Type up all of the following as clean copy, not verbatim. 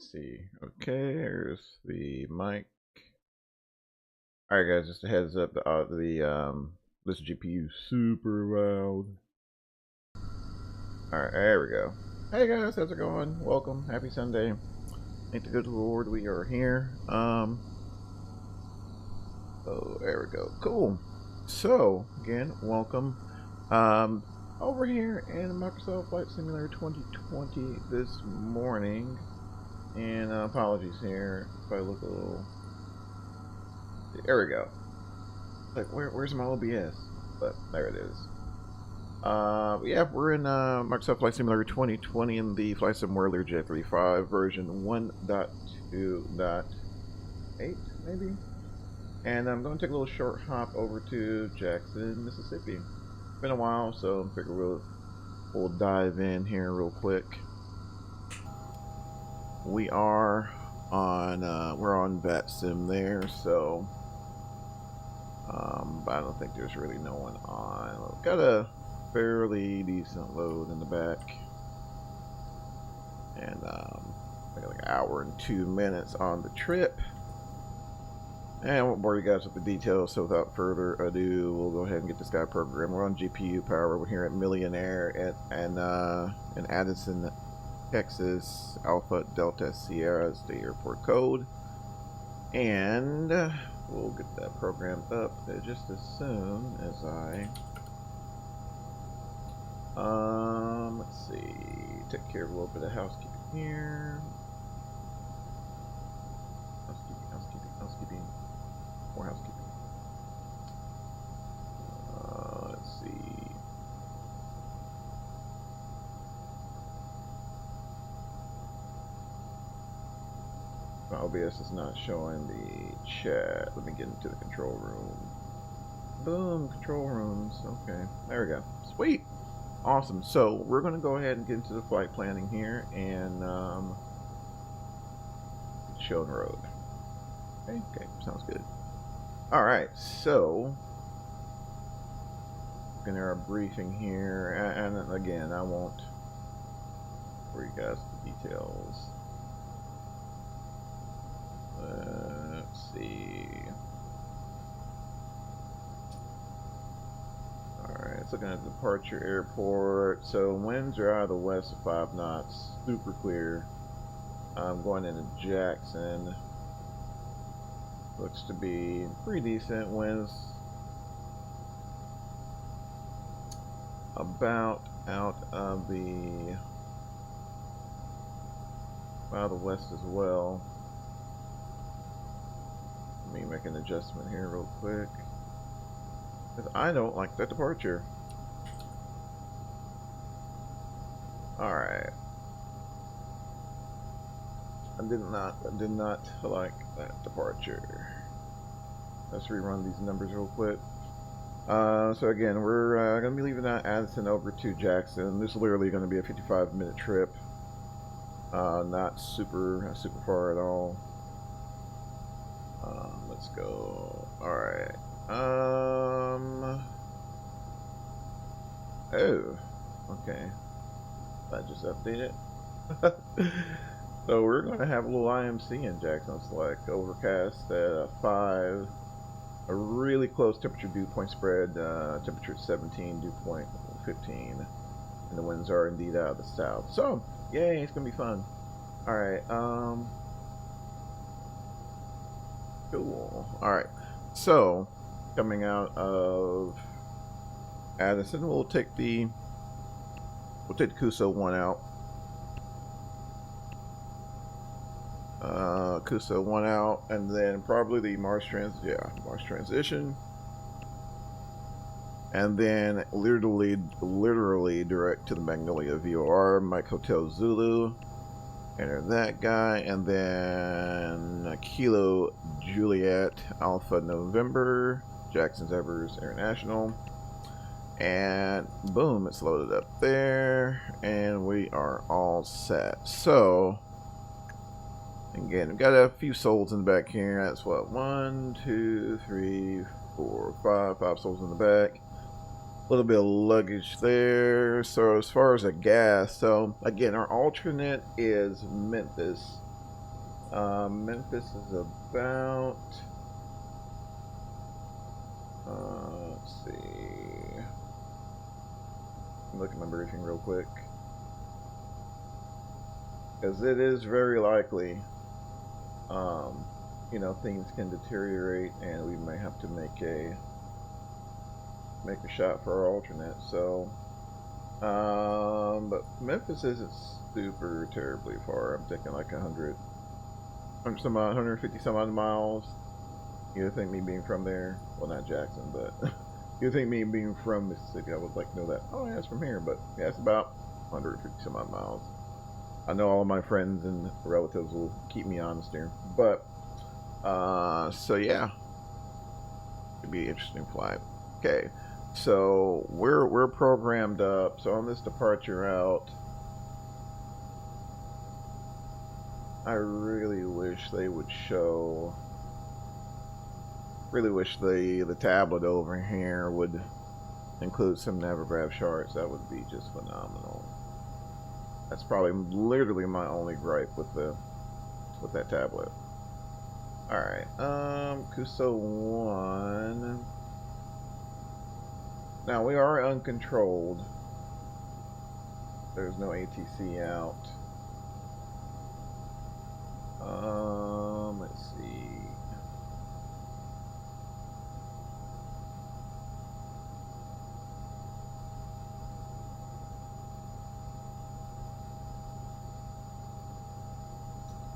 Let's see. Okay, here's the mic. All right, guys. Just a heads up. This GPU super loud. All right, there we go. Hey guys, how's it going? Welcome. Happy Sunday. Thank the good Lord we are here. Oh, there we go. Cool. So again, welcome. Over here in Microsoft Flight Simulator 2020 this morning, and apologies here if I look a little. There we go. Like, where's my OBS? But there it is. Yeah, we're in Microsoft Flight Simulator 2020 in the Flysimware Learjet 35 version 1.2.8, maybe? And I'm going to take a little short hop over to Jackson, Mississippi. It's been a while, so I figure we'll dive in here real quick. We are on, we're on VATSIM there, so but I don't think there's really no one on. We've got a fairly decent load in the back, and I got like an hour and 2 minutes on the trip, and I won't bore you guys with the details, so without further ado, we'll go ahead and get this guy programmed. We're on GPU power. We're here at Millionaire in Addison, Texas. Alpha Delta Sierra is the airport code, and we'll get that programmed up just as soon as let's see, take care of a little bit of housekeeping here. Housekeeping, more housekeeping. Let's see. My OBS is not showing the chat. Let me get into the control room. Boom, control rooms. Okay, there we go. Sweet. Awesome. So we're going to go ahead and get into the flight planning here and show the road. Okay, sounds good. All right, so we're going to our briefing here, and again, I won't bore you guys the details. Let's see. Alright, it's looking at departure airport. So winds are out of the west of 5 knots. Super clear. I'm going into Jackson. Looks to be pretty decent. Winds about out of the west as well. Let me make an adjustment here real quick, because I don't like that departure. Alright. I did not like that departure. Let's rerun these numbers real quick. So again, we're going to be leaving out Addison over to Jackson. This is literally going to be a 55-minute trip. Not super far at all. Let's go. Alright. Oh, okay. I just updated. So we're going to have a little IMC in Jackson. It's like overcast at 5. A really close temperature dew point spread. Temperature 17, dew point 15. And the winds are indeed out of the south. So, yay, it's going to be fun. Alright, cool. Alright, so coming out of Addison, we'll take the Cuso one out. Cuso one out, and then probably the Mars transition, and then literally direct to the Magnolia VOR, Mike Hotel Zulu. Enter that guy, and then Kilo Juliet Alpha November, Jackson's Evers International, and boom, it's loaded up there, and we are all set. So again, we've got a few souls in the back here. That's what, 1, 2, 3, 4, 5 souls in the back. A little bit of luggage there. So as far as the gas, so again, our alternate is Memphis. Memphis is about, let's see, look at my briefing real quick, because it is very likely, you know, things can deteriorate and we may have to make a shot for our alternate. So, but Memphis isn't super terribly far. I'm thinking like 100 some odd, 150 some odd miles. You think me being from there, well, not Jackson, but you think me being from Mississippi, I would like to know that. Oh, yeah, it's from here, but yeah, it's about 150 some odd miles. I know all of my friends and relatives will keep me honest here, but so yeah, it'd be an interesting flight. Okay, so we're programmed up. So on this departure route, I really wish they would show. Really wish the tablet over here would include some Navigraph charts. That would be just phenomenal. That's probably literally my only gripe with that tablet. All right, Kuso 1. Now we are uncontrolled. There's no ATC out. Let's see.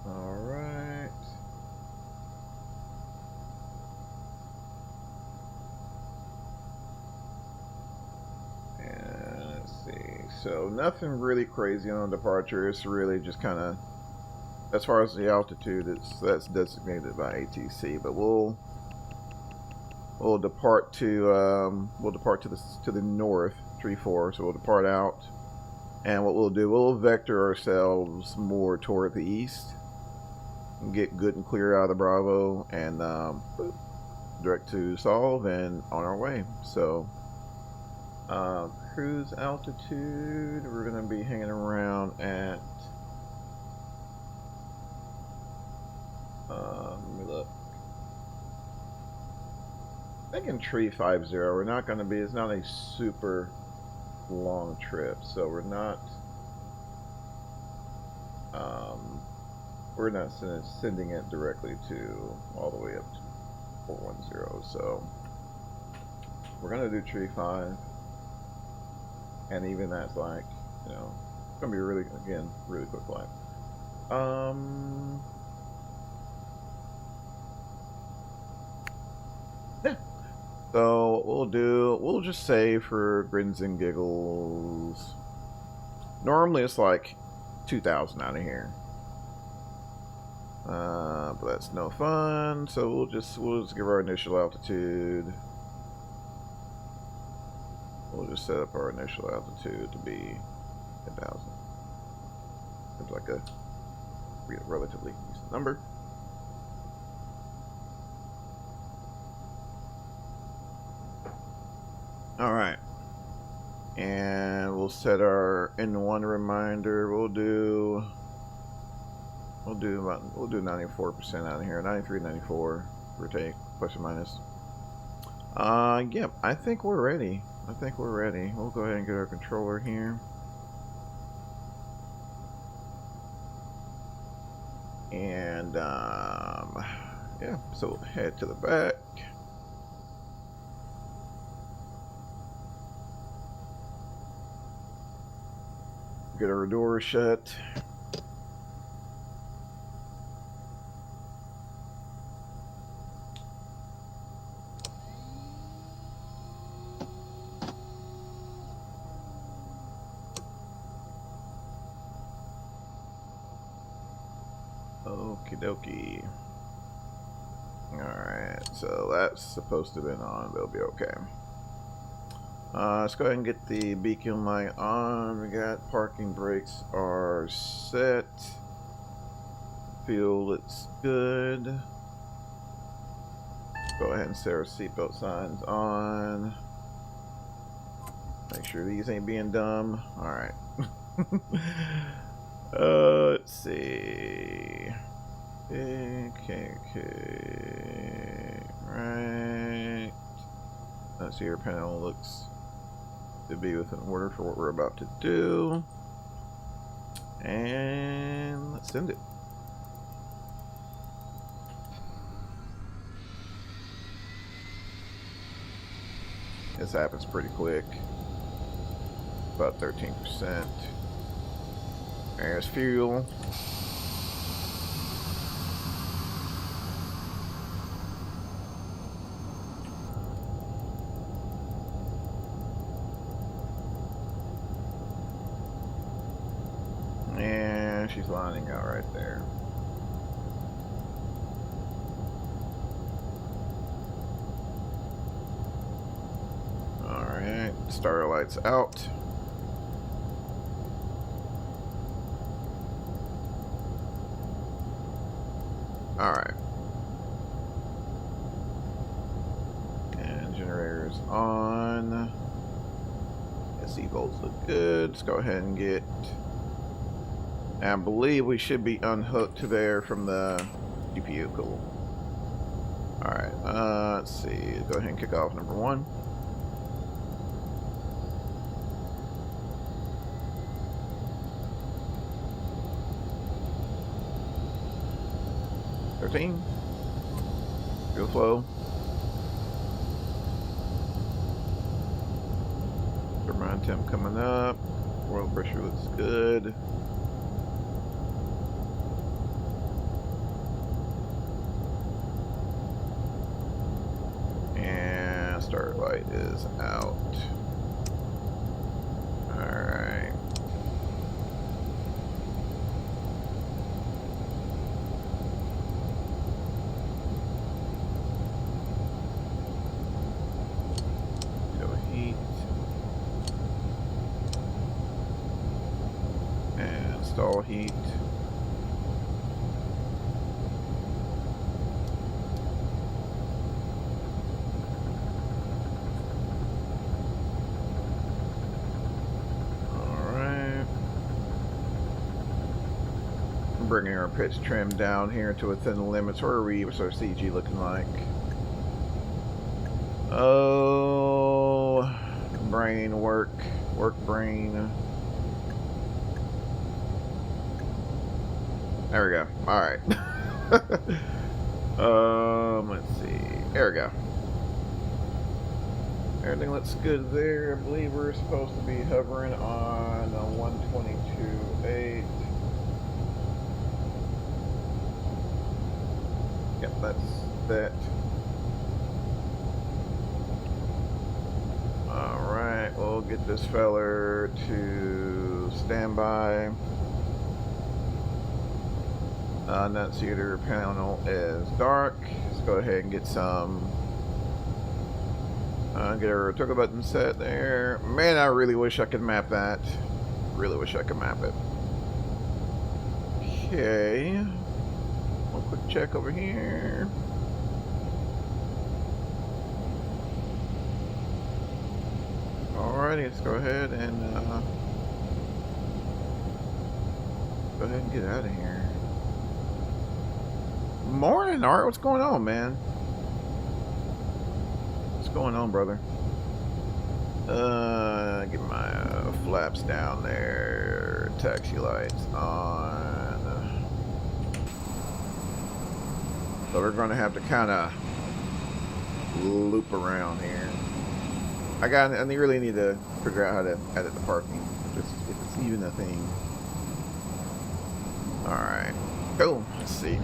All right. And let's see. So nothing really crazy on departure. It's really just kind of, as far as the altitude, that's designated by ATC. But we'll depart to the north, tree 4. So we'll depart out, and what we'll do, we'll vector ourselves more toward the east, and get good and clear out of the Bravo, and direct to solve and on our way. So cruise altitude, we're gonna be hanging around at let me look. I think in tree 50, we're not going to be. It's not a super long trip, so we're not sending it directly to all the way up to 410. So we're gonna do tree 5, and even that's like, you know, it's gonna be really, again, really quick flight. Yeah. So what we'll just say for grins and giggles, normally it's like 2,000 out of here. But that's no fun, so we'll just give our initial altitude. We'll just set up our initial altitude to be 10,000. Seems like a relatively decent number. All right, and we'll set our N1 reminder. We'll do 94% out of here, 93, 94 for take, plus or minus. Yeah, I think we're ready. We'll go ahead and get our controller here. And, yeah, so we'll head to the back. Get our door shut. Okie dokie. Alright, so that's supposed to have been on, but it'll be okay. Let's go ahead and get the beacon light on. We got parking brakes are set. Fuel looks good. Go ahead and set our seatbelt signs on. Make sure these ain't being dumb. Alright. Let's see. Okay. Right. That Sierra panel looks to be within order for what we're about to do. And let's send it. This happens pretty quick. About 13%. There's fuel. And she's lining out right there. Alright, starlight's out. Alright. And generators on. SC volts look good. Let's go ahead and get... I believe we should be unhooked to there from the GPU. Cool. Alright, let's see. Go ahead and kick off number 1. Fuel flow. Turbine temp coming up. Oil pressure looks good. And starlight is out. Alright. Install heat. Alright. Bringing our pitch trim down here to within the limits. Where are we? What's our CG looking like? Oh, brain work brain. There we go. All right. Let's see. There we go. Everything looks good there. I believe we're supposed to be hovering on 122.8. Yep, that's that. All right, we'll get this feller to standby. Nut theater panel is dark. Let's go ahead and get some. Get our toggle button set there. Man, I really wish I could map that. Really wish I could map it. Okay. One quick check over here. Alrighty, let's go ahead and get out of here. Morning, Art. What's going on, man? What's going on, brother? Get my flaps down there. Taxi lights on. So we're going to have to kind of loop around here. I really need to figure out how to edit the parking, if it's even a thing. All right. Cool. Let's see.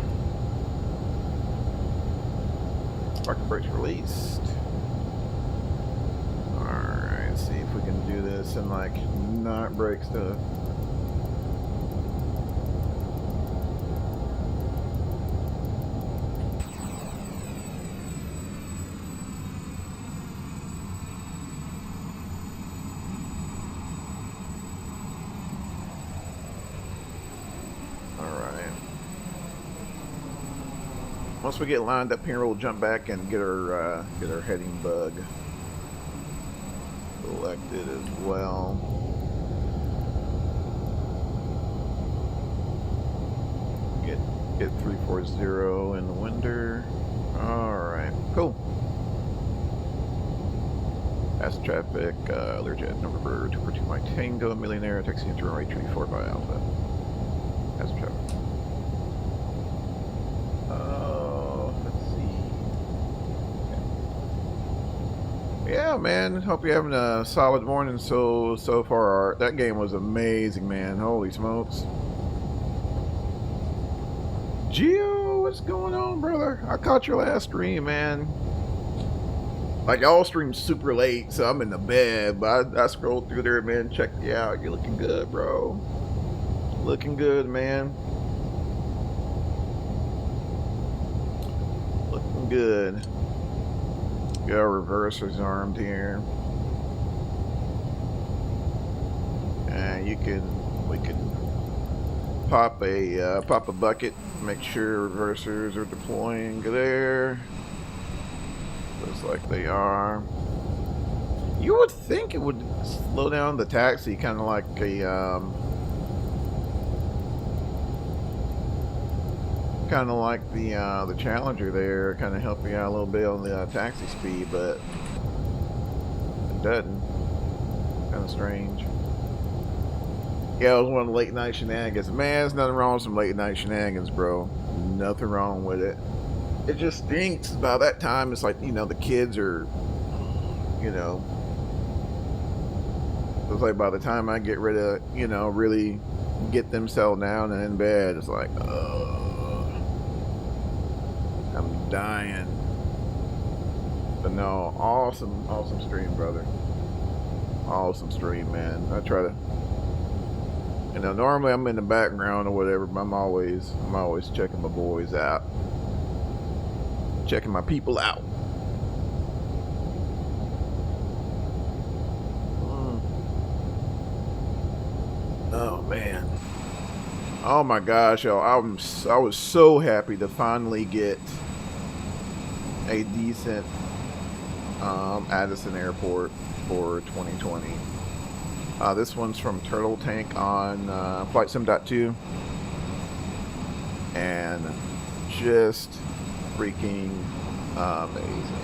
Parking brakes released. Alright, let's see if we can do this and like not break stuff. Once we get lined up here, we'll jump back and get our heading bug selected as well. Get Get 340 in the winder. Alright, cool. Fast traffic, Learjet number bird 242 Mike Tango, Millionaire, taxi into runway 24 by Alpha. Fast traffic. Let's see. Yeah, man. Hope you're having a solid morning so far. That game was amazing, man. Holy smokes. Gio, what's going on, brother? I caught your last stream, man. Like, y'all streamed super late, so I'm in the bed, but I scrolled through there, man, checked you out. You're looking good, bro. Looking good, man. Looking good. Got our reversers armed here. And we can pop a bucket, make sure reversers are deploying there. Looks like they are. You would think it would slow down the taxi, kind of like a the Challenger there, kind of help you out a little bit on the taxi speed, but it doesn't. Kind of strange. Yeah, it was one of the late night shenanigans. Man, there's nothing wrong with some late night shenanigans, bro. Nothing wrong with it. It just stinks. By that time, it's like, you know, the kids are, you know, it's like by the time I get rid of, you know, really get them settled down and in bed, it's like, I'm dying. But no, awesome stream, brother. Awesome stream, man. I try to, you know, normally I'm in the background or whatever, but I'm always checking my boys out. Checking my people out. Oh man. Oh my gosh, yo, I was so happy to finally get a decent Addison Airport for 2020. This one's from Turtle Tank on Flysim.2, and just freaking amazing.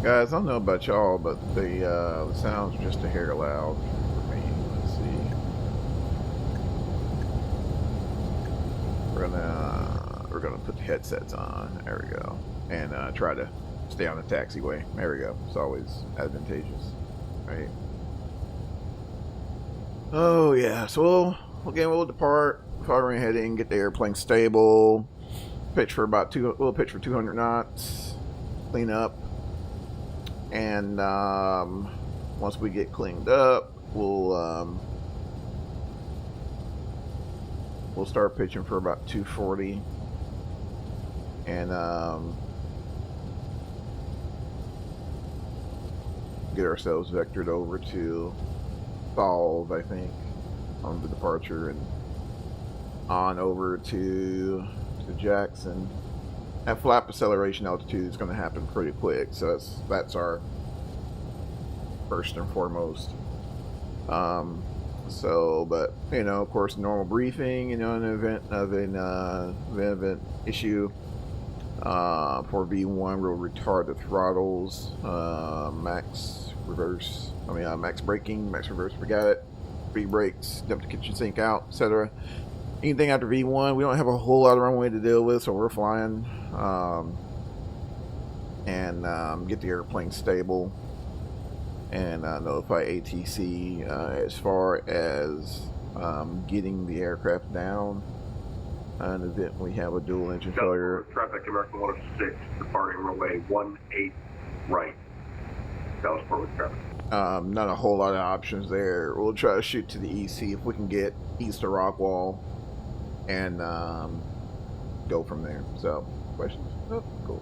Guys, I don't know about y'all, but the sound's just a hair loud for me. Let's see. We're gonna put the headsets on. There we go, and try to stay on the taxiway. There we go. It's always advantageous, right? Oh yeah, so we'll depart, firing heading, get the airplane stable, pitch for we'll pitch for 200 knots, clean up, and once we get cleaned up, we'll start pitching for about 240, and get ourselves vectored over to Falls, I think, on the departure, and on over to Jackson. At flap acceleration altitude is going to happen pretty quick, so that's our first and foremost. So, but you know, of course, normal briefing. You know, in the event of an event issue for V1, we'll retard the throttles, max reverse. Max braking, max reverse, forgot it. Free brakes, dump the kitchen sink out, etc. Anything after V1, we don't have a whole lot of runway to deal with, so we're flying and get the airplane stable and notify ATC as far as getting the aircraft down. In the event we have a dual engine failure. Traffic American 106, departing runway 18 right. Dallas Fort Worth traffic. Not a whole lot of options there. We'll try to shoot to the EC if we can get east of Rockwall and go from there. So, questions? Oh, cool.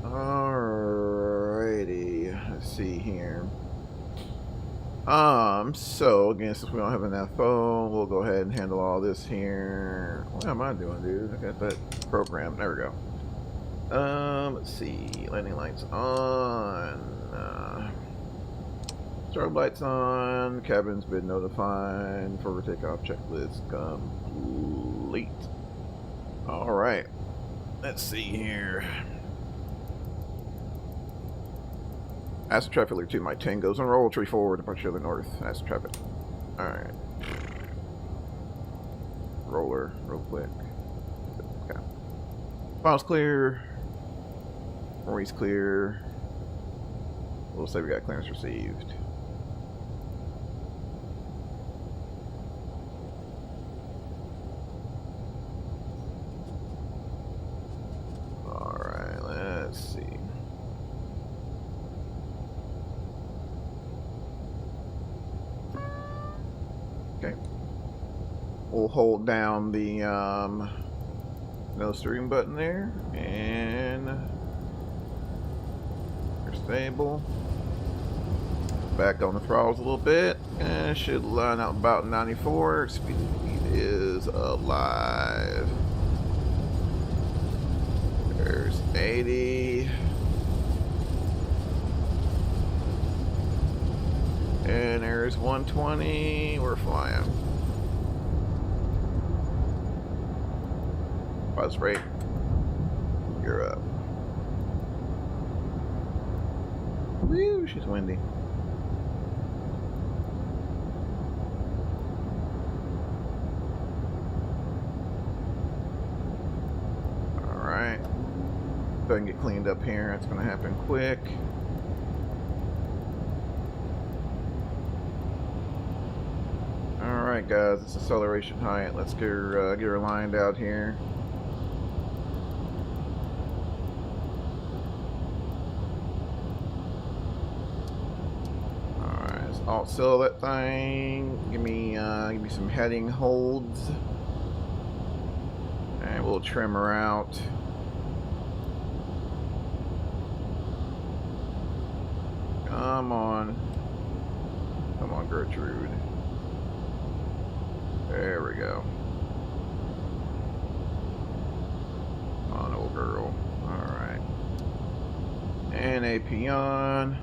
Alrighty, let's see here. So again, since we don't have enough phone, we'll go ahead and handle all this here. What am I doing, dude? I got that program. There we go. Let's see. Landing lights on. Strobe lights on. Cabin's been notified. For takeoff checklist complete. Alright. Let's see here. Astro traffic Lear 2, my Tango's on roll tree forward, departure to the north. Astro traffic. Alright. Roller, real quick. Okay. Files clear. Maurice clear. We'll say we got clearance received. Alright, let's see. Okay. We'll hold down the no steering button there, and you're stable. Back on the throttles a little bit, and should line out about 94. Speed is alive. There's 80. And there's 120. We're flying. Buzz rate. You're up. Woo, she's windy. Alright. Go ahead and get cleaned up here. It's going to happen quick. Alright guys, it's acceleration height. Let's get her lined out here. Alright, let's alt seal that thing. Give me some heading holds. And we'll trim her out. Come on. Come on, Gertrude. There we go. Come on, old girl. Alright. And AP on.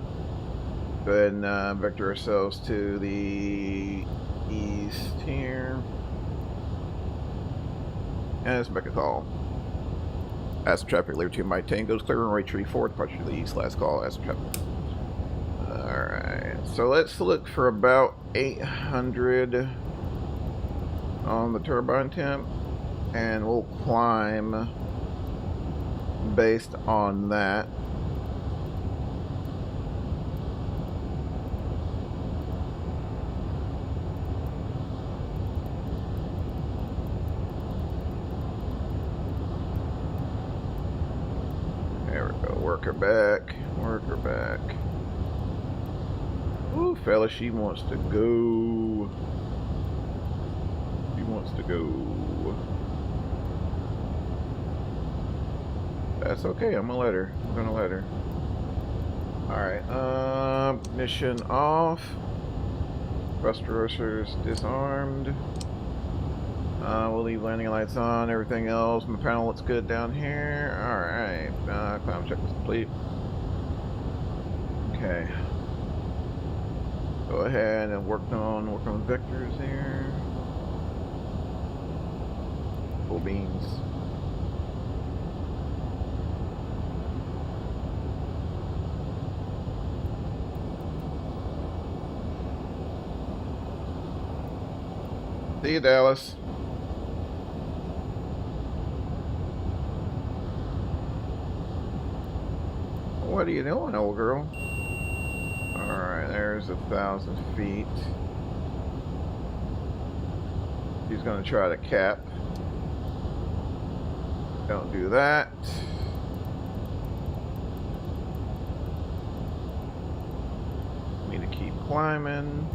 Go ahead and vector ourselves to the east here. And let's make a call. Astro traffic Lear 2, my Tango's clear runway tree 4, departure to the east. Last call, Astro traffic. Alright, so let's look for about 800 on the turbine temp, and we'll climb based on that. There we go. Work her back. Work her back. Ooh, fella, she wants to go. She wants to go. That's okay. I'm gonna let her. I'm gonna let her. Alright. Mission off. Thrusters disarmed. We'll leave landing lights on. Everything else. My panel looks good down here. Alright. Climb check is complete. Okay. Go ahead and work on vectors here. Full beans. See you, Dallas. What are you doing, old girl? Alright, there's 1,000 feet. He's going to try to cap. Don't do that. Need to keep climbing.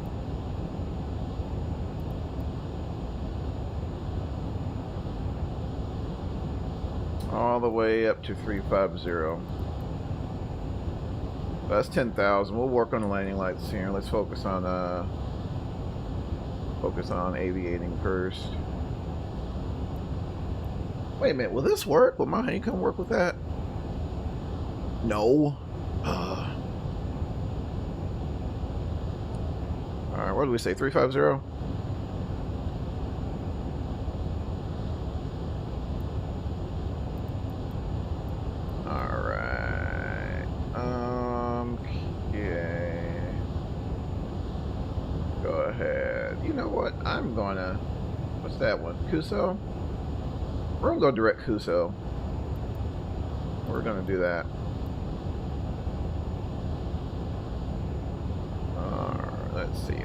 All the way up to 350. That's 10,000. We'll work on the landing lights here. Let's focus on aviating first. Wait a minute, will this work? Will my honeycomb work with that? No. what did we say? 350? Alright. Okay. Go ahead. You know what? I'm gonna. What's that one? Kuso? We're gonna go direct Kuso. We're gonna do that. Let's see.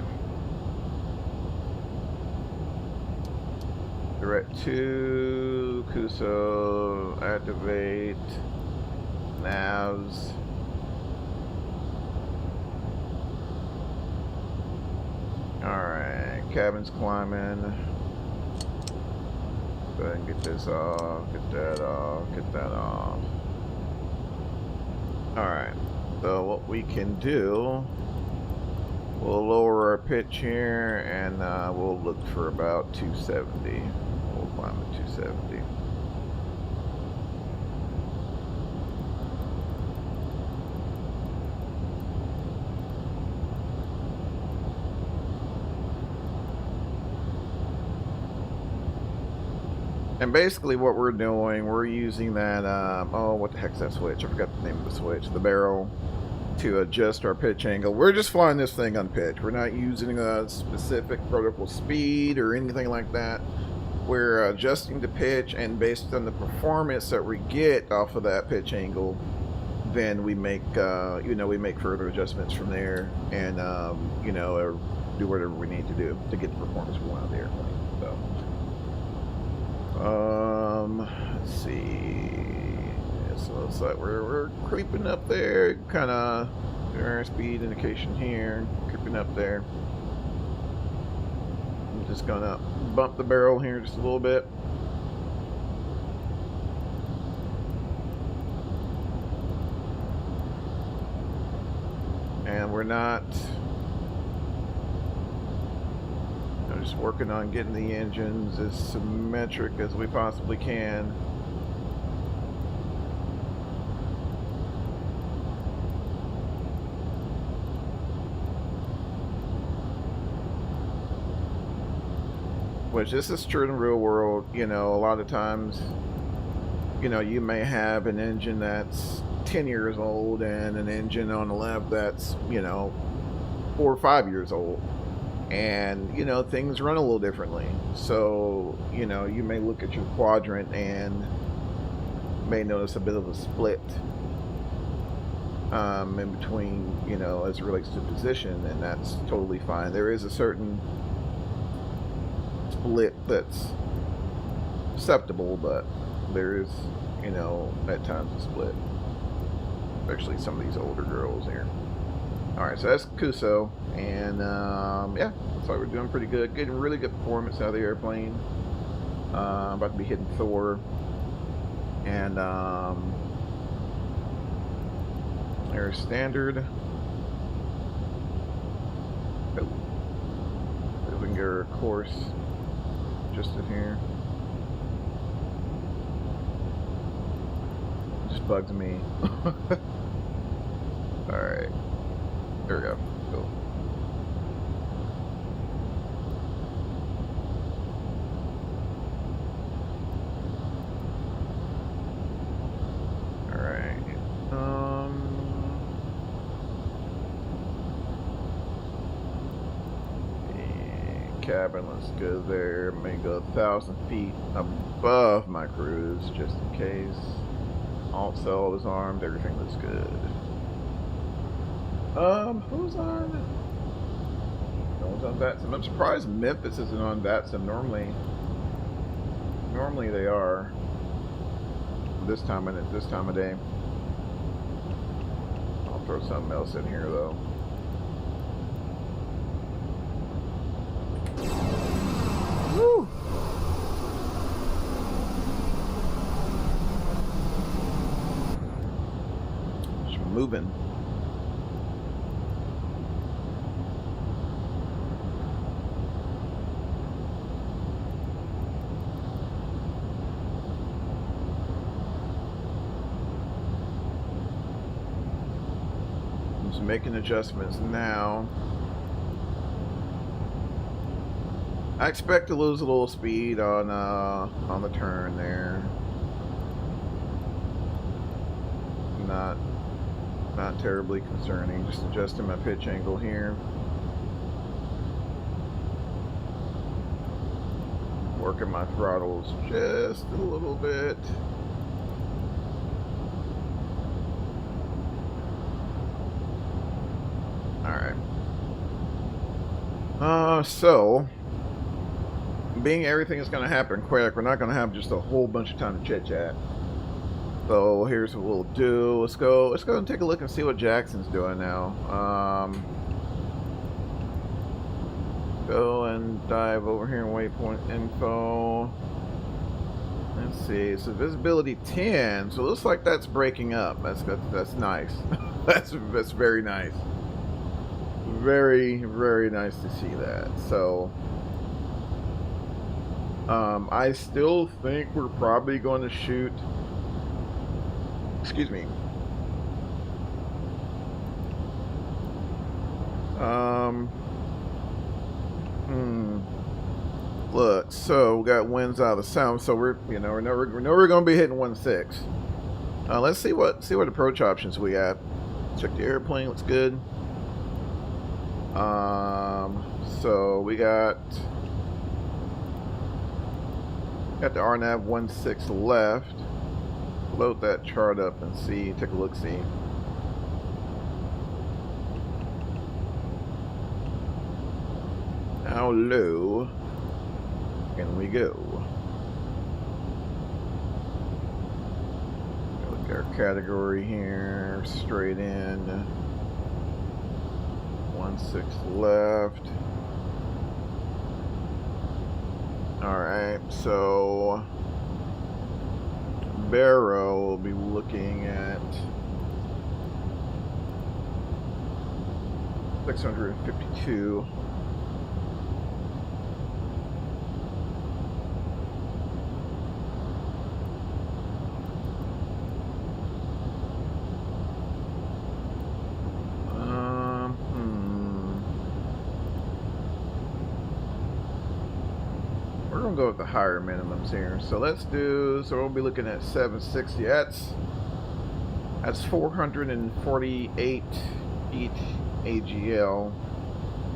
Direct to Kuso. Activate. Navs. Alright. Cabin's climbing. Go ahead and get this off. Get that off. Get that off. Alright. So what we can do. We'll lower our pitch here, and we'll look for about 270. We'll climb at 270. And basically what we're doing, we're using that, oh, what the heck's that switch? I forgot the name of the switch. The barrel. To adjust our pitch angle. We're just flying this thing on pitch. We're not using a specific vertical speed or anything like that. We're adjusting the pitch, and based on the performance that we get off of that pitch angle, then we make we make further adjustments from there, and or do whatever we need to do to get the performance we want out of the airplane. So let's see. So it's like we're creeping up there, kind of our speed indication here, creeping up there. I'm just gonna bump the barrel here just a little bit. And we're not. I'm just working on getting the engines as symmetric as we possibly can. Which this is true in the real world. A lot of times, you may have an engine that's 10 years old and an engine on the left that's, 4 or 5 years old. And, things run a little differently. So, you may look at your quadrant and may notice a bit of a split in between, as it relates to position, and that's totally fine. There is a certain split that's acceptable, but there is, at times a split, especially some of these older girls here. Alright, so that's Kuso, and yeah, looks like we're doing pretty good, getting really good performance out of the airplane. About to be hitting Thor, and air standard. We can get our course just in here. It just bugs me. Alright. There we go. Cool. Alright. Cabin, let's go there. May go 1,000 feet above my cruise, just in case. Alt cell is armed, everything looks good. Who's on? No one's on VATSIM. I'm surprised Memphis isn't on VATSIM. Normally they are. This time of day. I'll throw something else in here though. Woo! Just moving. Making adjustments now. I expect to lose a little speed on the turn there. Not terribly concerning. Just adjusting my pitch angle here. Working my throttles just a little bit. Alright. So, being everything is going to happen quick, we're not going to have just a whole bunch of time to chit-chat. So, here's what we'll do. Let's go and take a look and see what Jackson's doing now. Go and dive over here in waypoint info. Let's see. So visibility 10. So it looks like that's breaking up. That's nice. that's very nice. Very, very nice to see that. So I still think we're probably going to shoot. Excuse me. Look, so we got winds out of the sound, so we're never going to be hitting 1.6. Let's see what approach options we got. Check the airplane, looks good. So we got the RNAV 1.6 left. Load that chart up and see, take a look, see. How low can we go? Look at our category here, straight in. 1.6 left. Alright, so Barrow will be looking at 652. We're gonna go with the higher minimums here. So so we'll be looking at 760. That's 448 feet AGL.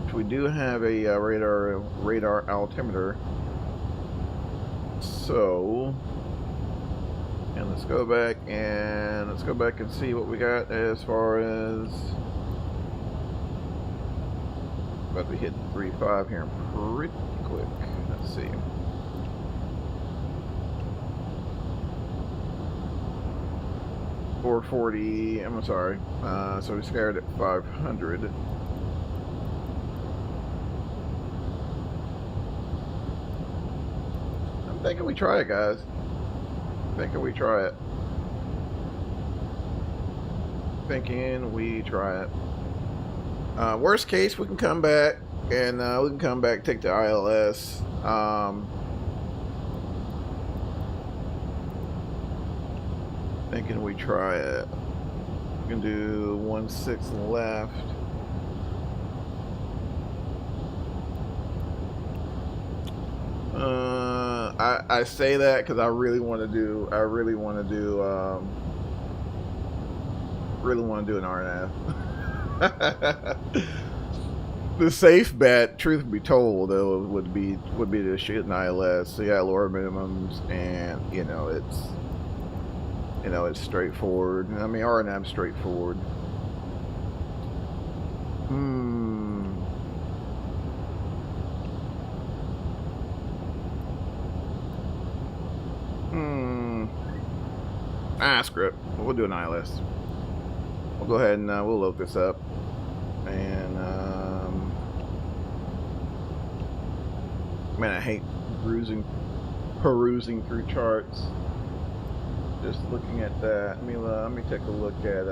Which we do have a radar altimeter. So, and let's go back and see what we got as far as about to hit 3.5 here pretty quick. Let's see. .440. I'm sorry. So we scared at 500. I'm thinking we try it, guys. Thinking we try it. Worst case, we can come back and take the ILS. Thinking we try it. We can do 1.6 left. I say that because I really want to do an RNAV. The safe bet, truth be told, though, would be to shoot an ILS. So yeah, lower minimums, and it's straightforward. I mean, RNAV's straightforward. Screw it. We'll do an ILS. We'll go ahead and we'll load this up. And man, I hate perusing through charts. Just looking at that. Let me take a look at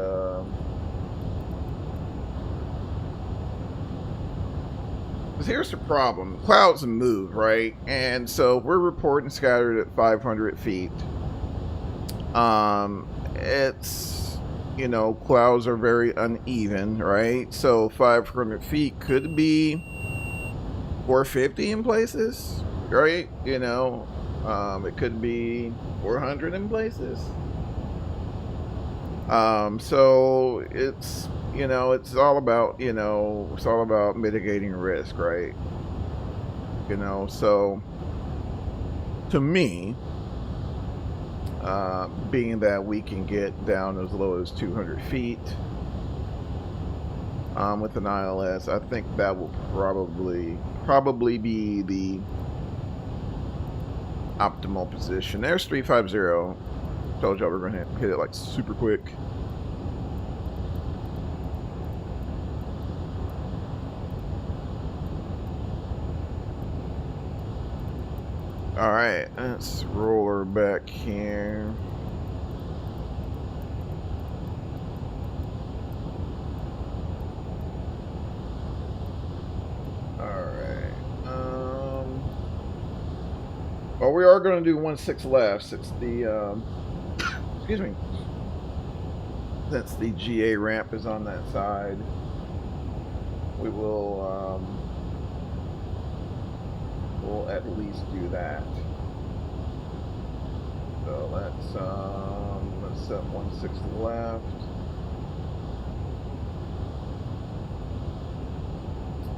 here's the problem. Clouds move, right? And so we're reporting scattered at 500 feet. It's, clouds are very uneven, right? So 500 feet could be 450 in places, right? You know, it could be 400 in places. So it's, you know, it's all about, you know, it's all about mitigating risk, right? You know, so to me, being that we can get down as low as 200 feet with an ILS, I think that will probably be the optimal position. There's 350. Told y'all we're going to hit it like super quick. All right, let's roll her back here. Well, we are going to do 1/6 left. It's the, excuse me. Since the GA ramp is on that side, we will, we'll at least do that. So let's set 1/6 left.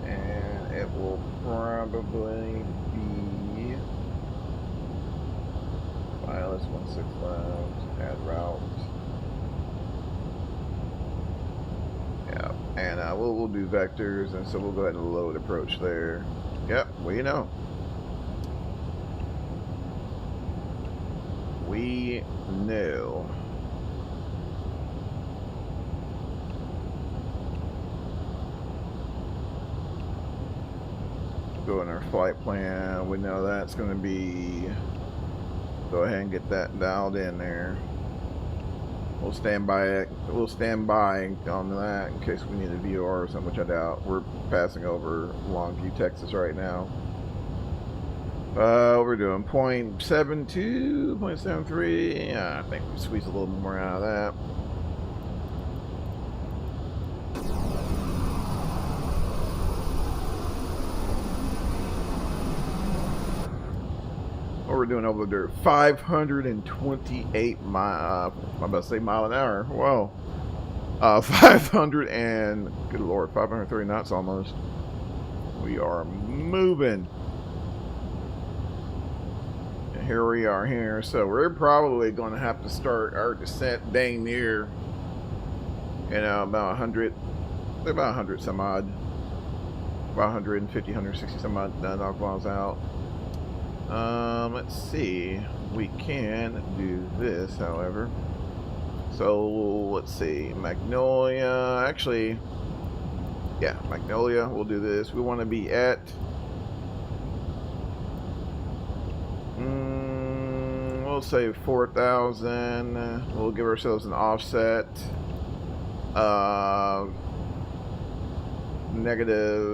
And it will probably be ILS 1/6 left, add route. Yeah, and we'll do vectors, and so we'll go ahead and load approach there. Yep, we know. We know. Go in our flight plan. We know that's going to be. Go ahead and get that dialed in there. We'll stand by it. We'll stand by on that in case we need a VOR or something, which I doubt. We're passing over Longview, Texas right now. We're doing 0.72, 0.73. Yeah, I think we squeeze a little more out of that. What we're doing over there, 528 mile. I'm about to say mile an hour. Whoa. 500 and good lord, 530 knots almost. We are moving. And here we are here. So we're probably going to have to start our descent dang near, you know, about 100, about 100 some odd, about 150, 160 some odd knock miles out. Let's see. We can do this, however. So let's see. Magnolia. Actually, yeah, Magnolia. We'll do this. We want to be at. We'll say 4,000. We'll give ourselves an offset. Negative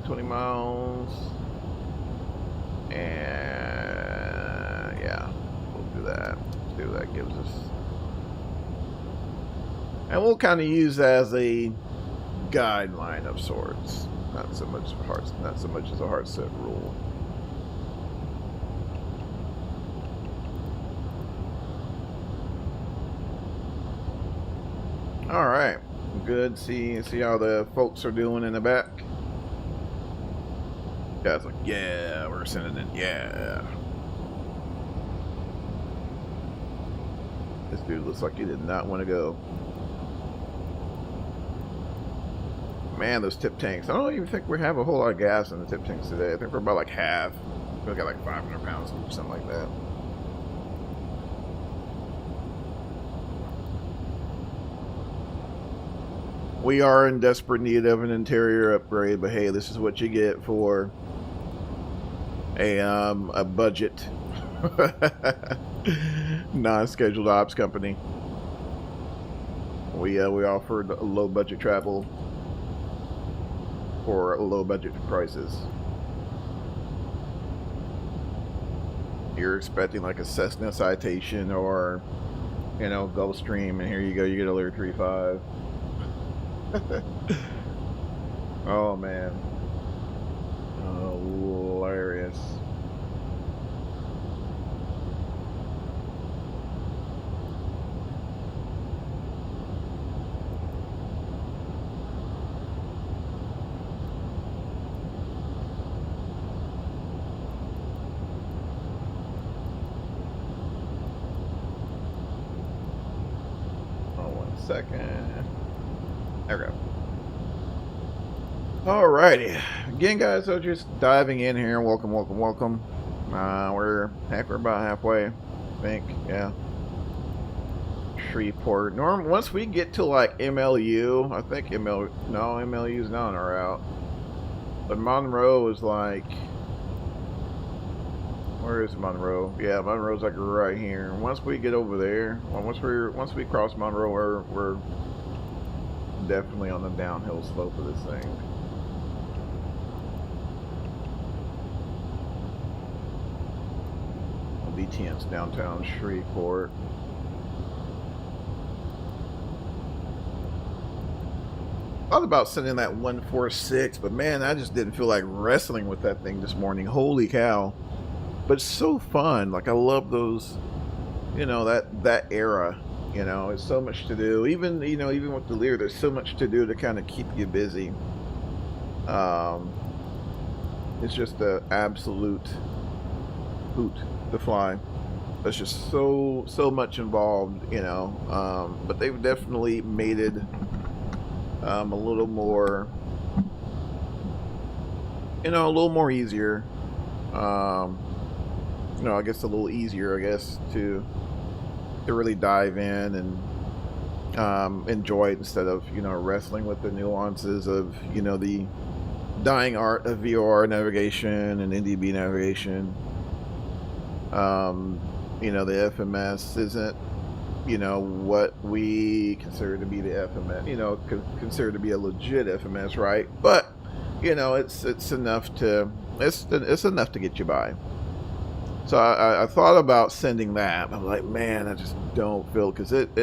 20 miles, and yeah, we'll do that. See what that gives us, and we'll kind of use as a guideline of sorts. Not so much as a hard set rule. All right, good. See how the folks are doing in the back. Guys like, yeah, we're sending in, yeah. This dude looks like he did not want to go. Man, those tip tanks. I don't even think we have a whole lot of gas in the tip tanks today. I think we're about like half. We got like 500 pounds or something like that. We are in desperate need of an interior upgrade, but hey, this is what you get for a budget non-scheduled ops company. We offered low budget travel for low budget prices. You're expecting like a Cessna Citation or, you know, Gulfstream, and here you go, you get a Lear 3.5. Oh man. Hilarious. Oh, 1 second. There we go. Alrighty. Again, guys, so just diving in here. Welcome, welcome, welcome. We're about halfway, I think. Yeah. Shreveport. Once we get to like MLU, I think MLU's not on our route. But Monroe is like, where is Monroe? Yeah, Monroe's like right here. And once we get over there, once we cross Monroe, we're definitely on the downhill slope of this thing. BTM's downtown Shreveport. Thought about sending that 146, but man, I just didn't feel like wrestling with that thing this morning. Holy cow. But it's so fun. Like, I love those, that era. It's so much to do. Even with the Lear, there's so much to do to kind of keep you busy. It's just the absolute hoot to fly. There's just so much involved, but they've definitely made it a little more, a little more easier. I guess a little easier, to really dive in and enjoy it instead of wrestling with the nuances of the dying art of VOR navigation and NDB navigation. The FMS isn't what we consider to be the FMS, consider to be a legit FMS, right? But it's enough to it's enough to get you by. So I thought about sending that. I'm like, man, I just don't feel, because it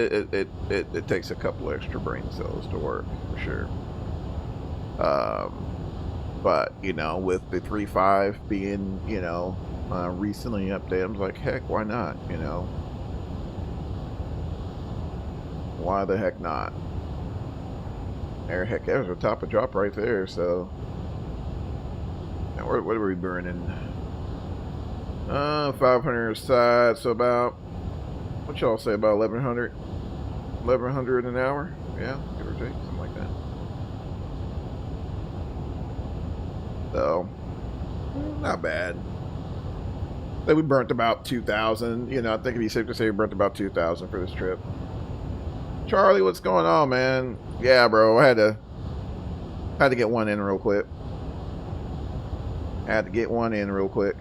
takes a couple extra brain cells to work for sure. But with the 3.5 being recently updated, I'm like, heck, why not? Why the heck not? There, heck, there's a top of drop right there. So, now what are we burning? 500 side. So about, what y'all say, about 1100 an hour? Yeah, give or take, something like that. So, not bad. I think we burnt about 2,000. I think it'd be safe to say we burnt about 2,000 for this trip. Charlie, what's going on, man? Yeah, bro, I had to get one in real quick. Had to get one in real quick.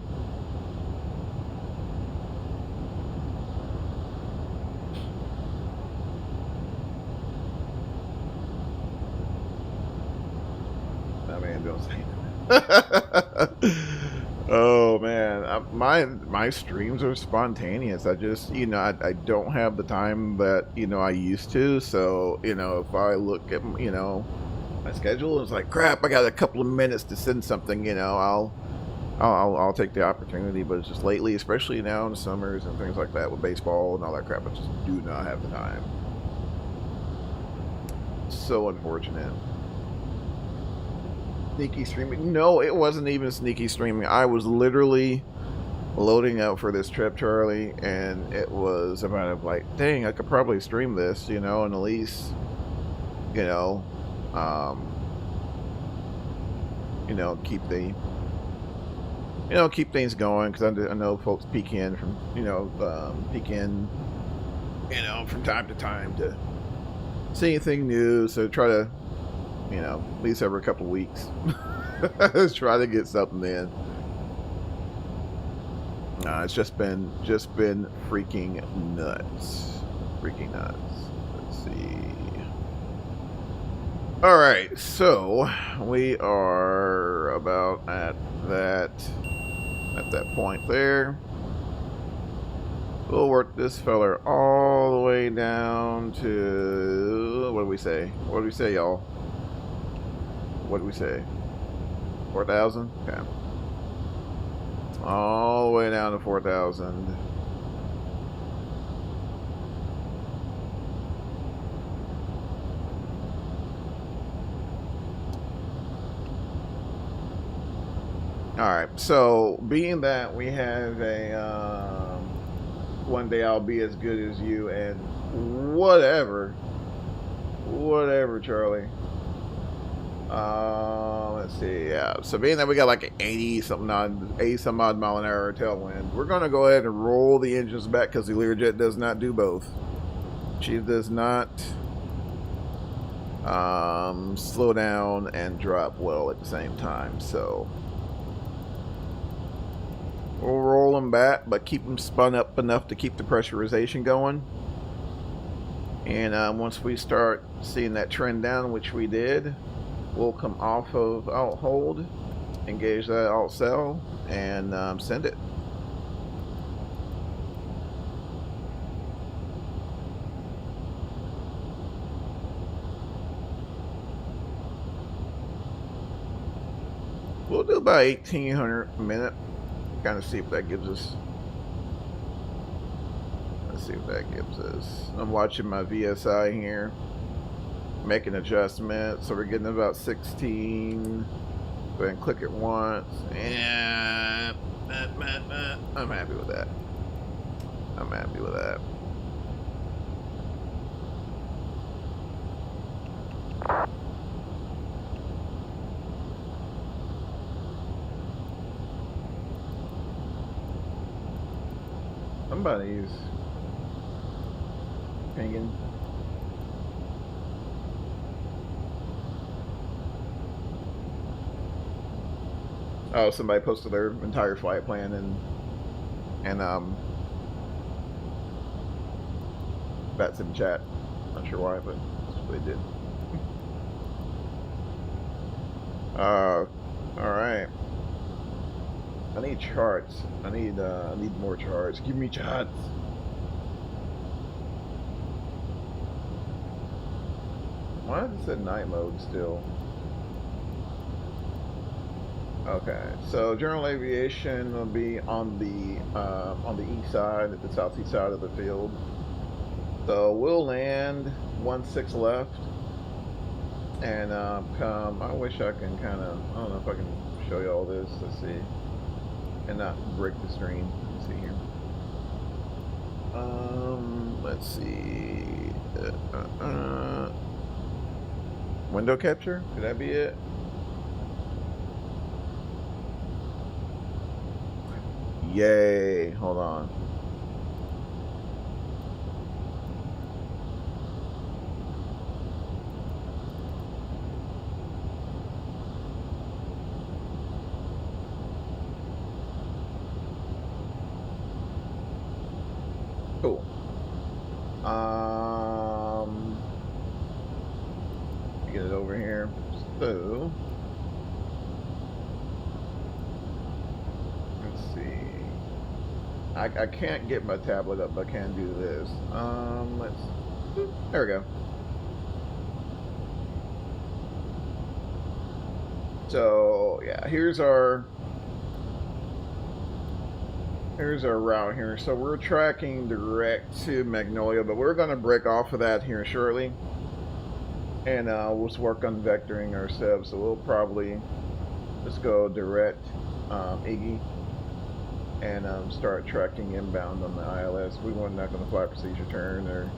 That man don't say that. Oh man, my streams are spontaneous. I just I don't have the time that I used to. So if I look at my schedule, it's like, crap, I got a couple of minutes to send something. I'll take the opportunity. But it's just lately, especially now in the summers and things like that with baseball and all that crap, I just do not have the time. So unfortunate. Sneaky streaming? No, it wasn't even sneaky streaming. I was literally loading up for this trip, Charlie, and it was about like, dang, I could probably stream this, and at least, keep things going, because I know folks peek in from, from time to time to see anything new. So try to, at least every couple of weeks, try to get something in. It's just been freaking nuts. Let's see. All right, so we are about at that point there. We'll work this feller all the way down to, what do we say, y'all? What did we say? 4,000? Okay. All the way down to 4,000. Alright, so being that we have a one day I'll be as good as you and whatever, Charlie. Let's see, yeah. So being that we got like an 80 some odd mile an hour tailwind, we're gonna go ahead and roll the engines back because the Learjet does not do both. She does not slow down and drop well at the same time, so we'll roll them back, but keep them spun up enough to keep the pressurization going. And once we start seeing that trend down, which we did, we'll come off of alt hold, engage that alt cell, and send it. We'll do about 1,800 a minute. Kind of see what that gives us. Let's see what that gives us. I'm watching my VSI here, making adjustments. So we're getting about 16. Go ahead and click it once. And I'm happy with that. I'm happy with that. Somebody's pinging. Oh, somebody posted their entire flight plan and that's in chat. Not sure why, but that's what they did. All right. I need charts. I need more charts. Give me charts. Why is it said night mode still? Okay, so general aviation will be on the east side, at the southeast side of the field. So we'll land 16 left, and come. I wish I can kind of. I don't know if I can show you all this. Let's see. And not break the screen. Let's see here. Let's see. Window capture? Could that be it? Yay! Hold on. Cool. Get it over here. So let's see. I can't get my tablet up, but I can do this. There we go. So yeah, here's our route here. So we're tracking direct to Magnolia, but we're going to break off of that here shortly, and we'll just work on vectoring ourselves. So we'll probably just go direct Iggy and start tracking inbound on the ILS. We weren't not going to fly procedure turn or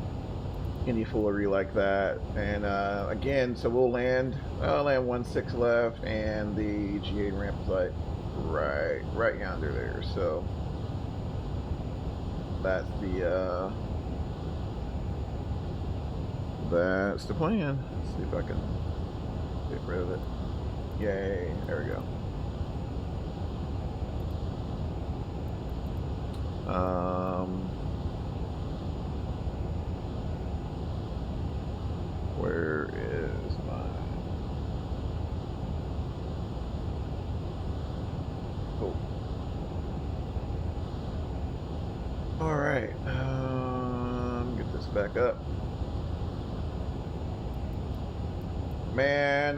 any foolery like that. And again, so we'll land 16 left, and the G8 ramp is like right yonder there. So that's the plan. Let's see if I can get rid of it. Yay, there we go. Where is mine? Cool. All right, get this back up. Man,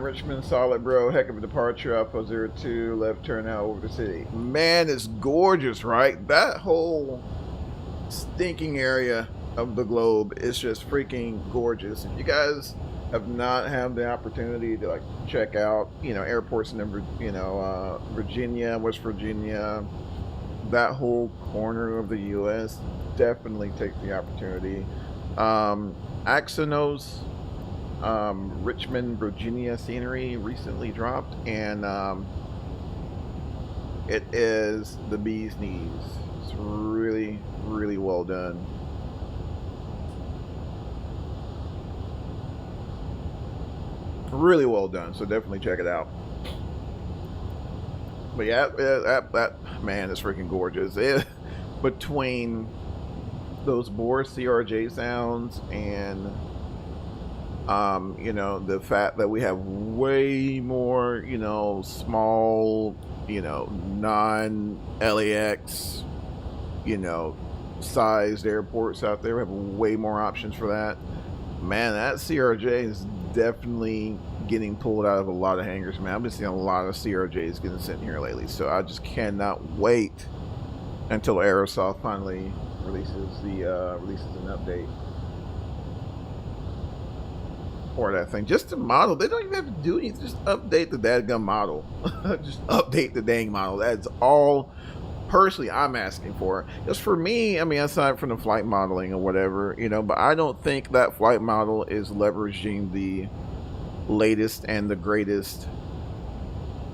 Richmond solid, bro. Heck of a departure. Alpha 02, left turn out over the city. Man, it's gorgeous, right? That whole stinking area of the globe is just freaking gorgeous. If you guys have not had the opportunity to like check out, airports in Virginia, West Virginia, that whole corner of the U.S., definitely take the opportunity. Axonos, Richmond, Virginia scenery recently dropped, and it is the bee's knees. It's really, really well done. Really well done. So definitely check it out. But yeah, that man is freaking gorgeous. Between those Boris CRJ sounds and the fact that we have way more, small, non-LAX, sized airports out there. We have way more options for that. Man, that CRJ is definitely getting pulled out of a lot of hangars, man. I've been seeing a lot of CRJs getting sent here lately, so I just cannot wait until Aerosoft finally releases an update for that thing. Just the model. They don't even have to do anything. Just update the dadgum model. Just update the dang model. That's all personally I'm asking for. Just for me, I mean, aside from the flight modeling or whatever, but I don't think that flight model is leveraging the latest and the greatest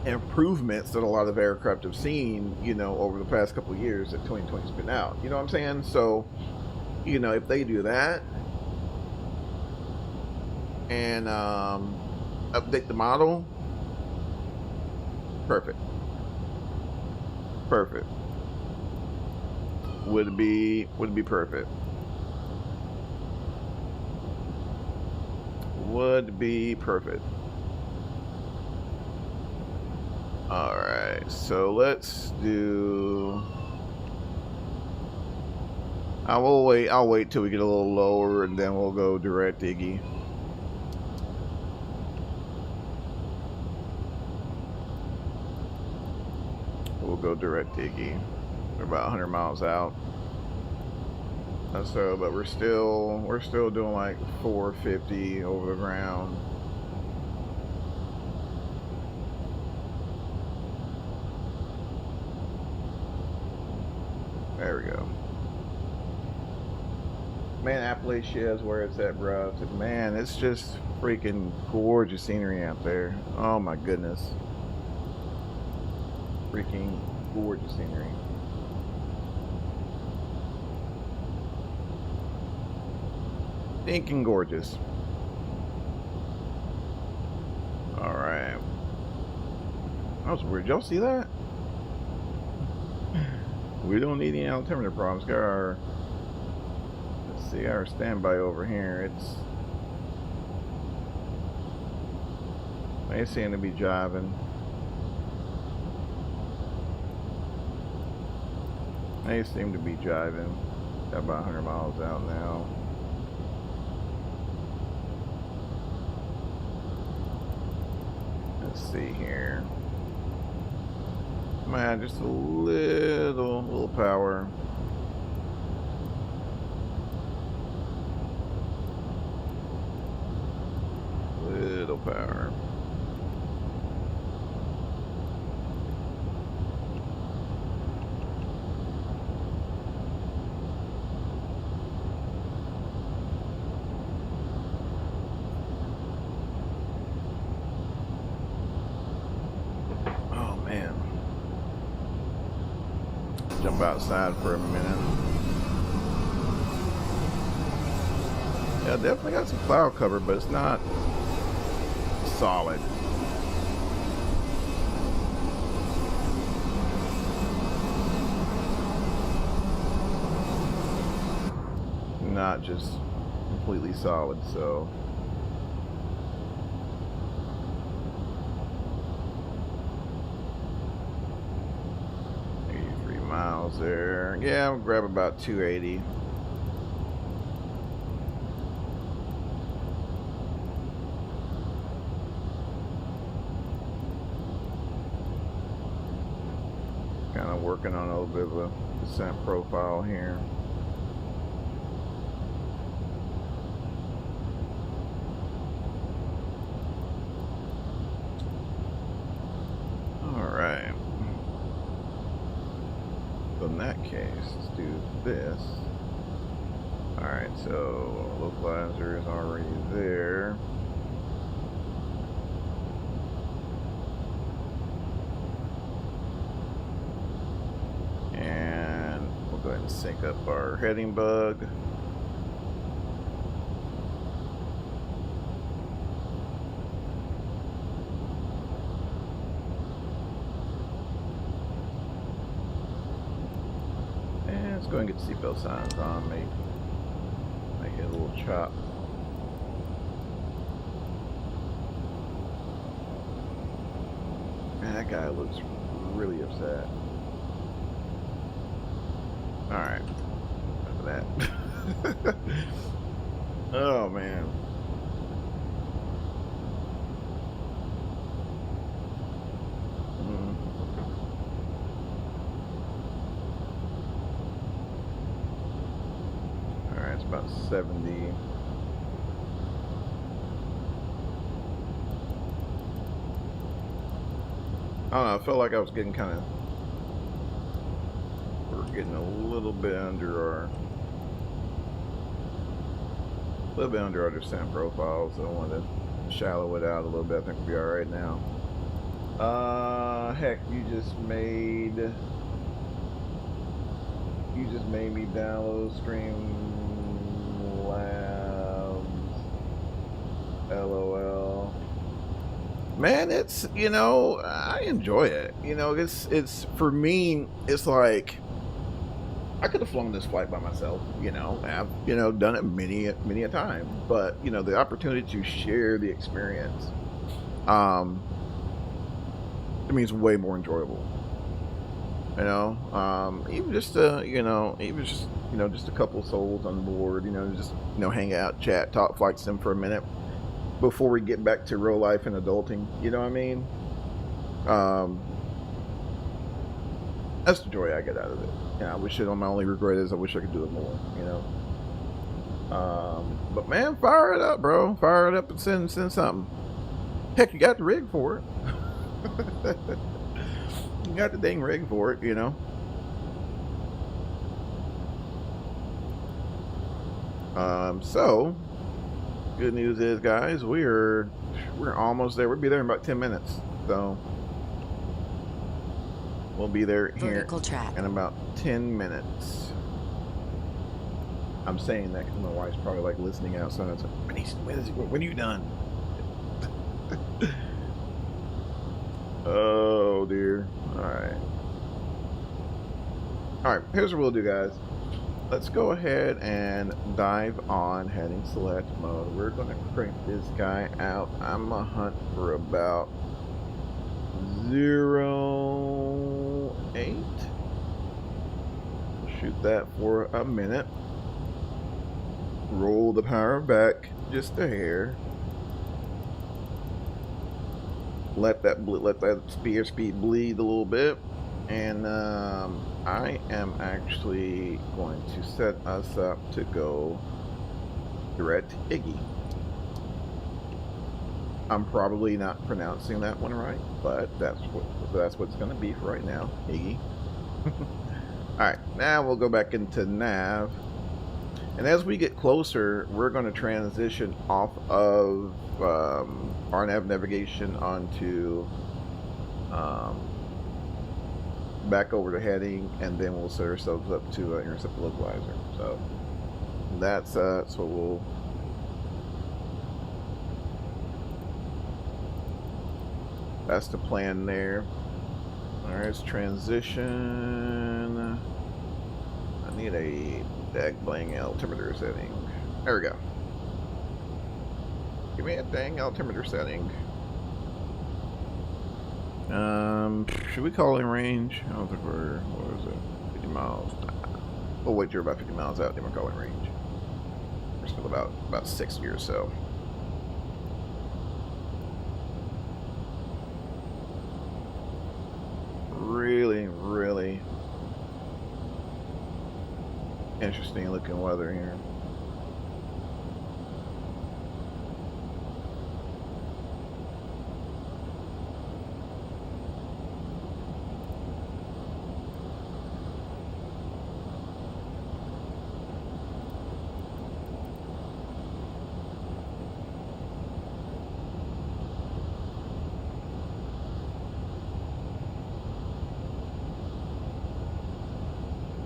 improvements that a lot of aircraft have seen, over the past couple of years that 2020's been out. You know what I'm saying? So, if they do that and update the model, perfect. Would be perfect. Would be perfect. All right, so let's do. I'll wait till we get a little lower, and then we'll go direct Iggy. We'll go direct Iggy. We're about 100 miles out. So, but we're still doing like 450 over the ground. There we go. Man, Appalachia is where it's at, bro. Man, it's just freaking gorgeous scenery out there. Oh my goodness. Freaking gorgeous scenery. Stinking gorgeous. Alright. That was weird. Y'all see that? We don't need any altimeter problems. Got our, let's see, our standby over here. They seem to be jiving. They seem to be jiving. Got about 100 miles out now. Let's see here. Man, just a little power. Little power. Jump outside for a minute. Yeah, definitely got some cloud cover, but it's not solid. Not just completely solid, so. Miles there. Yeah, I'll grab about 280. Kind of working on a little bit of a descent profile here. Alright. So in that case, let's do this. Alright, so localizer is already there. And we'll go ahead and sync up our heading bug. And let's go ahead and get the seatbelt signs on me. Make it a little chop. Man, that guy looks really upset. Alright. Enough of that. Oh, man. Alright, it's about 70. I don't know, I felt like I was getting kind of... We're getting a little bit under our descent profile, so I wanted to shallow it out a little bit. I think we'll be alright now. Heck, you just made me download Streamlabs. LOL. Man, it's, you know, I enjoy it. You know, it's for me, it's like I could have flown this flight by myself, you know. I've, you know, done it many a time, but you know, the opportunity to share the experience, it means way more enjoyable. You know, even just just a couple souls on board, you know, just, you know, hang out, chat, talk flight sim for a minute before we get back to real life and adulting. You know what I mean? That's the joy I get out of it. Yeah, I wish it. My only regret is I wish I could do it more. You know. But man, fire it up, bro. Fire it up and send something. Heck, you got the rig for it. You got the dang rig for it. You know. So good news is, guys, we're almost there. We'll be there in about 10 minutes. So we'll be there here in about 10 minutes. I'm saying that because my wife's probably like listening outside. It's like, when are you done? Oh dear. Alright, here's what we'll do, guys. Let's go ahead and dive on heading select mode. We're going to crank this guy out. I'm going to hunt for about 0.8. Shoot that for a minute. Roll the power back just a hair. Let that speed bleed a little bit. And I am actually going to set us up to go direct Iggy. I'm probably not pronouncing that one right, but that's what's going to be for right now, Iggy. Alright, now we'll go back into nav. And as we get closer, we're going to transition off of our nav navigation onto back over to heading, and then we'll set ourselves up to intercept the localizer. So that's what we'll. That's the plan there. All right, let's transition. I need a dag-blang altimeter setting. There we go. Give me a dang altimeter setting. Should we call in range? I don't think we're, what is it, 50 miles? Oh wait, you're about 50 miles out, then we're calling range. We're still about 60 or so. Really interesting looking weather here.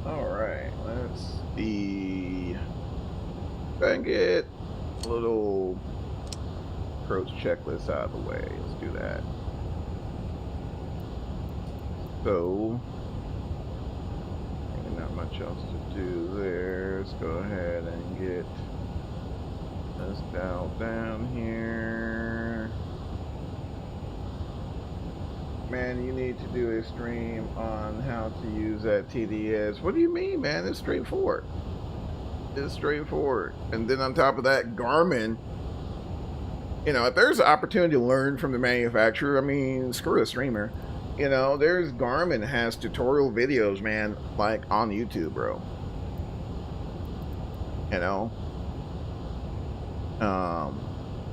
Alright, let's see. Try and get a little approach checklist out of the way. Let's do that. So, not much else to do there. Let's go ahead and get this dialed down here. Man, you need to do a stream on how to use that TDS. What do you mean, man? It's straightforward. It's straightforward. And then on top of that, Garmin, you know, if there's an opportunity to learn from the manufacturer, I mean, screw a streamer. You know, there's Garmin has tutorial videos, man, like on YouTube, bro. You know,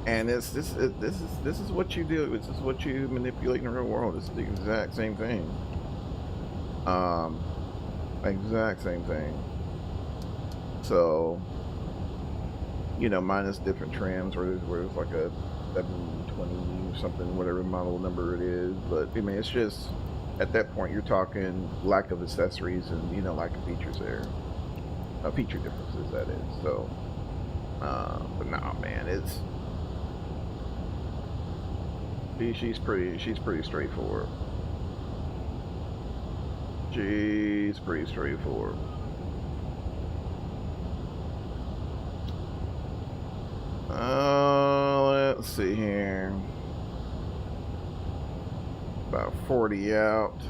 and this is what you do. This is what you manipulate in the real world. It's the exact same thing. Exact same thing. So, you know, minus different trims where there's like a 720 or something, whatever model number it is. But I mean, it's just at that point you're talking lack of accessories and, you know, lack of features there, feature differences, that is. So, but nah, man, it's she's pretty straightforward. She's pretty straightforward. Let's see here. About 40 out.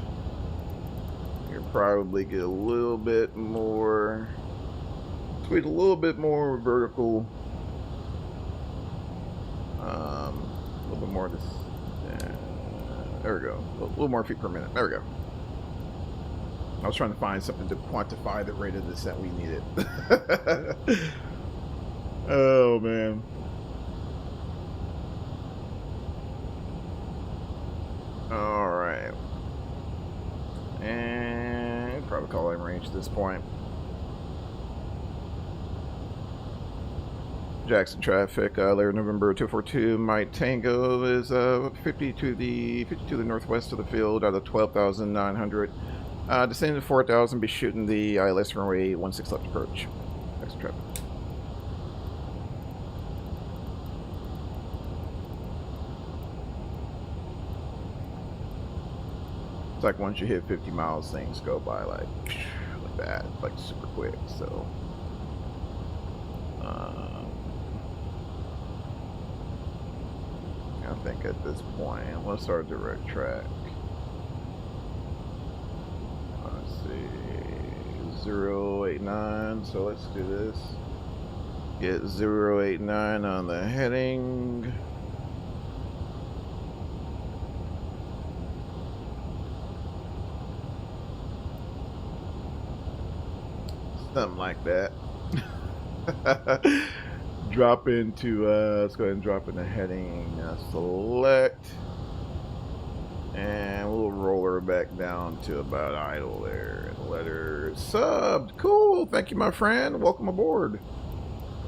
You'll probably get a little bit more, squeeze a little bit more vertical. A little bit more this. There we go. A little more feet per minute. There we go. I was trying to find something to quantify the rate of descent we needed. Oh, man. All right. And probably call in range at this point. Jackson traffic, Lear November 242, Mike Tango is 50 to the northwest of the field out of 12,900. Descending to 4,000, be shooting the ILS runway 16 left approach. Jackson traffic. It's like once you hit 50 miles, things go by like that, like super quick. So, I think at this point, what's our direct track? Let's see, 089. So let's do this. Get 089 on the heading. Something like that. Drop into, let's go ahead and drop in the heading, select, and we'll roll her back down to about idle there, and let her subbed. Cool, thank you, my friend. Welcome aboard.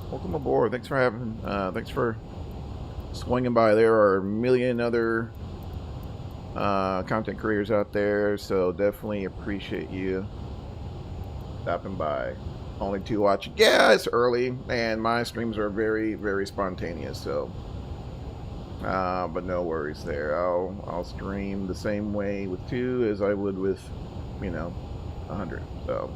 Welcome aboard. Thanks for having, thanks for swinging by. There are a million other content creators out there, so definitely appreciate you stopping by. Only 2 watching. Yeah, it's early, and my streams are very, very spontaneous. So, but no worries there. I'll stream the same way with 2 as I would with, you know, 100. So,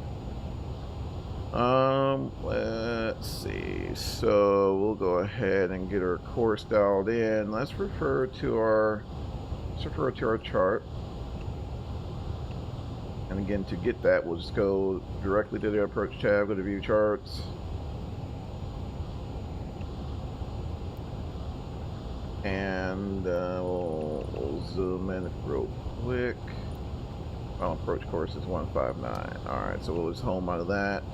let's see. So we'll go ahead and get our course dialed in. Let's refer to our chart. And again, to get that, we'll just go directly to the approach tab, go to view charts. And we'll zoom in real quick. Approach course is 159. Alright, so we'll just home out of that.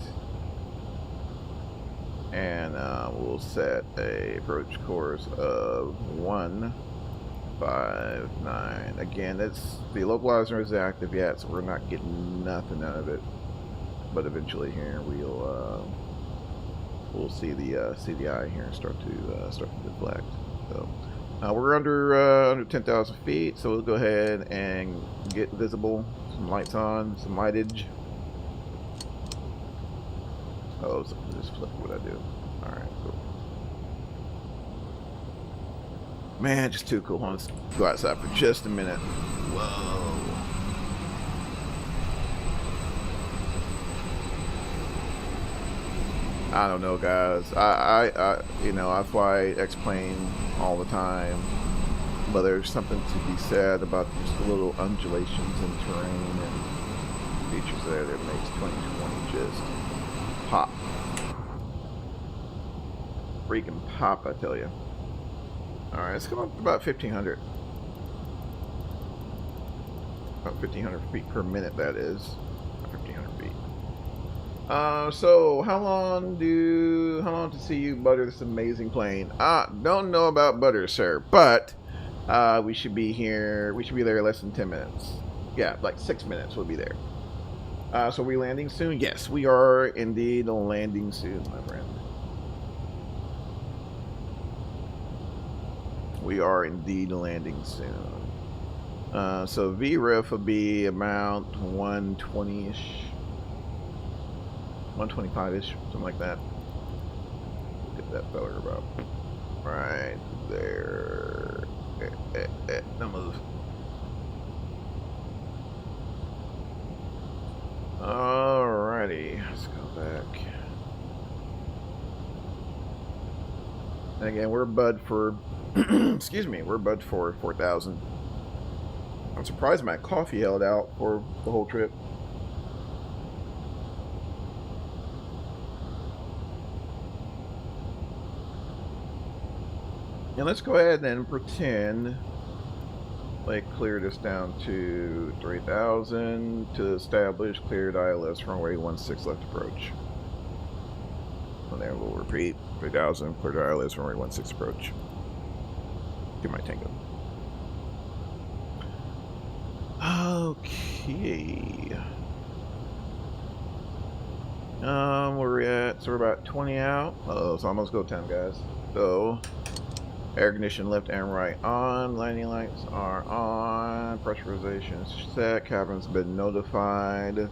And we'll set a approach course of 159. Again, it's the localizer is active yet, so we're not getting nothing out of it. But eventually here we'll see the CDI here start to deflect. So we're under 10,000 feet, so we'll go ahead and get visible. Some lights on, some lightage. Oh, so just flip what I do. All right, cool. Man, just too cool. Let's go outside for just a minute. Whoa. I don't know, guys. I you know, I fly X-plane all the time, but there's something to be said about just the little undulations in terrain and features there that makes 2020 just pop. Freaking pop, I tell you. Alright, let's come up to about 1,500. About 1,500 feet per minute, that is. 1,500 feet. So how long to see you butter this amazing plane? Don't know about butter, sir, but we should be here. We should be there in less than 10 minutes. Yeah, like 6 minutes. We'll be there. So are we landing soon? Yes, we are indeed landing soon, my friend. We are indeed landing soon. So VRIF will be about 120-ish. 125-ish, something like that. Get that feller about right there. No move. Alrighty, let's go back. And again, we're bud for excuse me, we're bud for 4,000. I'm surprised my coffee held out for the whole trip. And let's go ahead and pretend like clear this down to 3,000 to establish cleared ILS runway 16 left approach. And then we'll repeat 3,000 cleared ILS runway 16 approach. Get my tango. Okay. Where we're at? So we're about 20 out. Oh, it's almost go time, guys. So air condition left and right on. Landing lights are on. Pressurization is set. Cabin's been notified.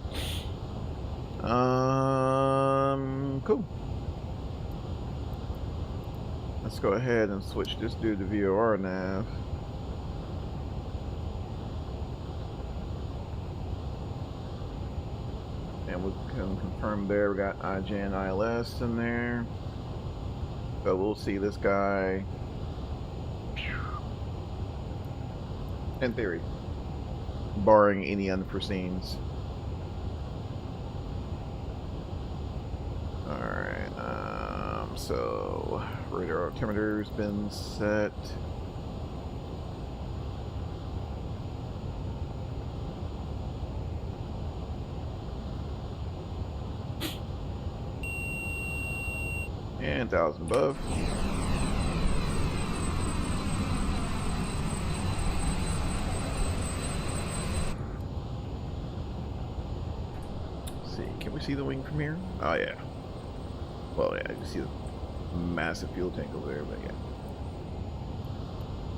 Cool. Let's go ahead and switch this dude to VOR nav. And we can confirm there we got IGN ILS in there. So we'll see this guy in theory, barring any unforeseens. Alright, so radar altimeter's been set. And 1,000 above. Let's see, can we see the wing from here? Oh yeah. Well, yeah, you see the massive fuel tank over there, but yeah.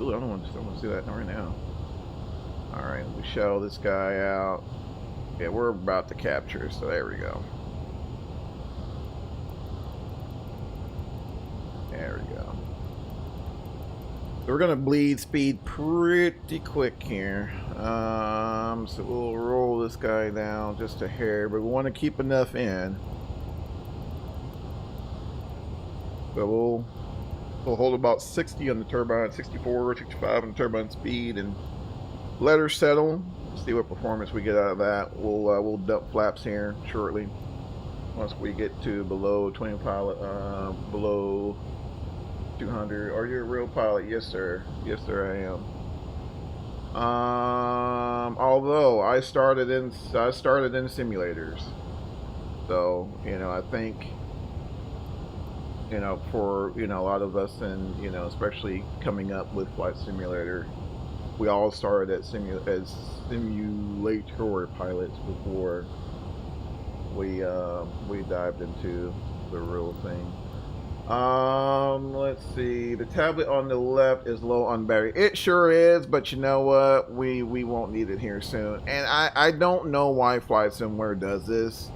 Ooh, I don't want to see that right now. Alright, we shell this guy out. Yeah, we're about to capture, so there we go. There we go. So we're gonna bleed speed pretty quick here. So we'll roll this guy down just a hair, but we want to keep enough in. So we'll hold about 60 on the turbine, 64, 65 on the turbine speed, and let her settle. See what performance we get out of that. We'll dump flaps here shortly. Once we get to below 20 pilot, below 200. Are you a real pilot? Yes, sir. Yes, sir, I am. Although I started in simulators, so you know, I think You know, for a lot of us, and especially coming up with Flight Simulator, we all started as simulator pilots before we dived into the real thing. Let's see. The tablet on the left is low on battery. It sure is, but you know what? We won't need it here soon. And I don't know why Flysimware does this.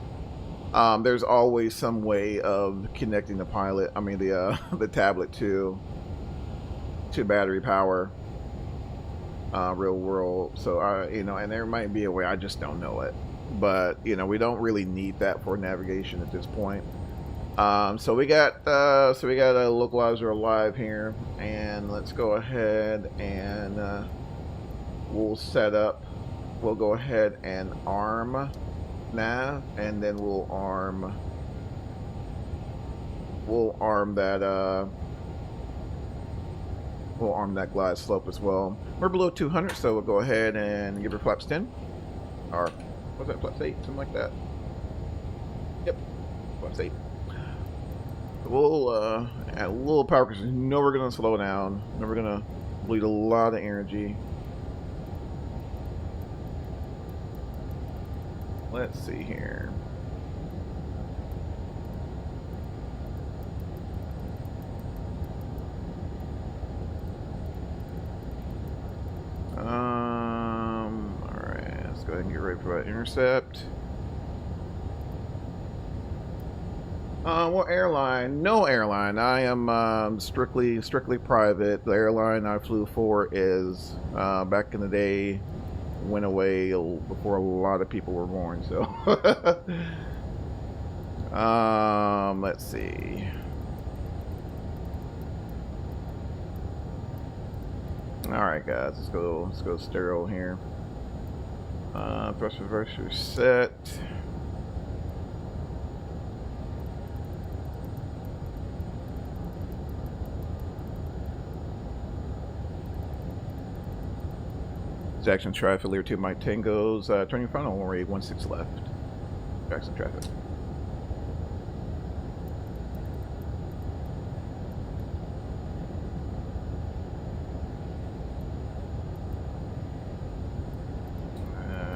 There's always some way of connecting the pilot. I mean the the tablet to battery power, real world. So and there might be a way. I just don't know it. But we don't really need that for navigation at this point. So we got a localizer alive here, and let's go ahead and we'll set up. We'll go ahead and arm nav, and then we'll arm that glide slope as well. We're below 200, so we'll go ahead and give her flaps 10, or what's that, flaps 8, something like that. Yep, flaps 8. We'll add a little power because we know we're gonna slow down. Know we're gonna bleed a lot of energy. Let's see here. Alright, let's go ahead and get ready for that intercept. What airline? No airline. I am strictly private. The airline I flew for is back in the day, went away before a lot of people were born. So, let's see. All right, guys, let's go stereo here. Thrust reverser set. Jackson traffic, Lear 2 Mike Tango's turning frontal, runway 16 left. Jackson traffic.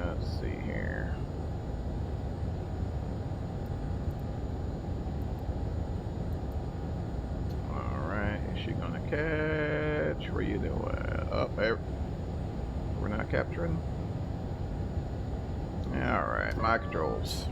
Let's see here. Alright, is she gonna catch? Where you doing? Up there. We're not capturing. Alright, my controls.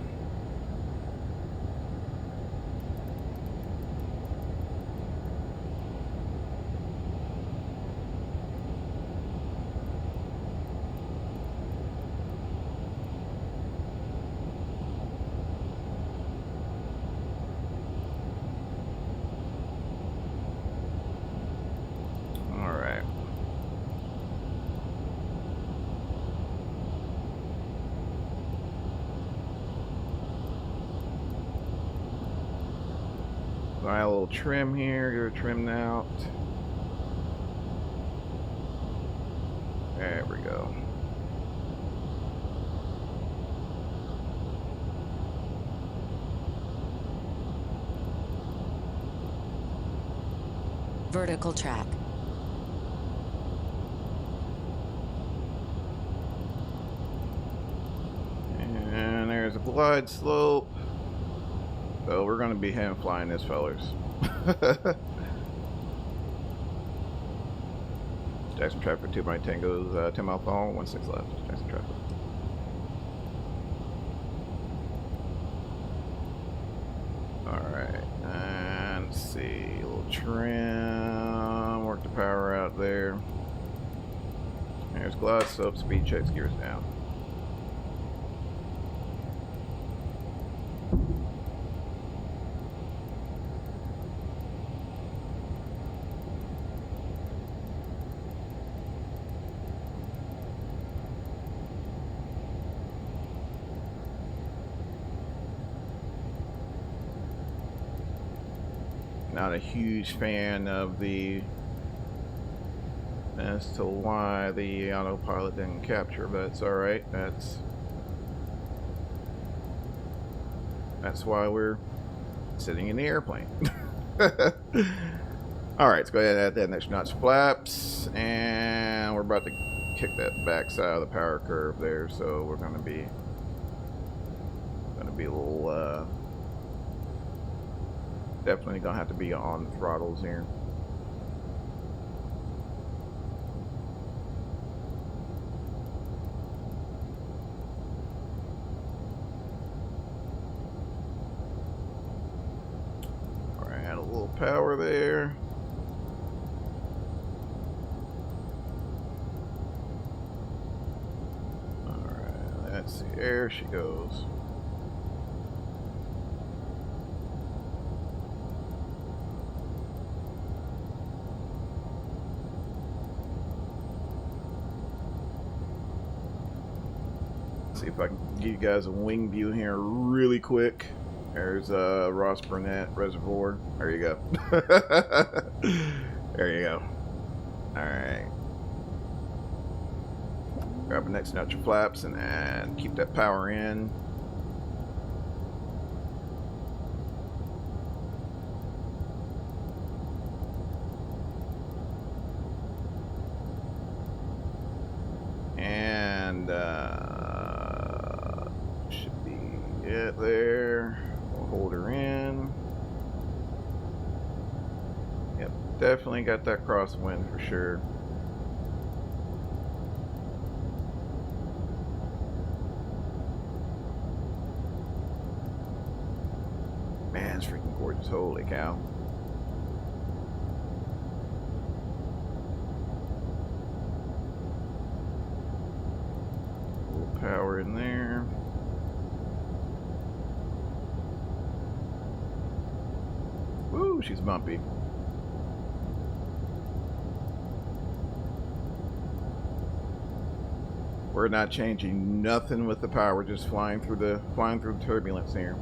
Buy a little trim here, get her trimmed out. There we go. Vertical track. And there's a glide slope. So we're going to be hand flying this, fellers. Jackson traffic 2 by Tango's 10 mile fall, 16 left. Jackson traffic. Alright, and let's see. A little trim. Work the power out there. There's glide slope, speed checks, gears down. Not a huge fan of the as to why the autopilot didn't capture, but it's all right. That's why we're sitting in the airplane. Alright, let's go ahead and add that next notch flaps. And we're about to kick that back side of the power curve there, so we're going to be a little definitely gonna have to be on throttles here. Alright, add a little power there. Alright, that's the air she goes. See if I can give you guys a wing view here really quick. There's Ross Burnett Reservoir. There you go. There you go. Alright. Grab the next notch of flaps and keep that power in. And should be it there. We'll hold her in. Yep, definitely got that crosswind for sure. Man, it's freaking gorgeous. Holy cow. A little power in there. Woo, she's bumpy. We're not changing nothing with the power, we're just flying through the turbulence here.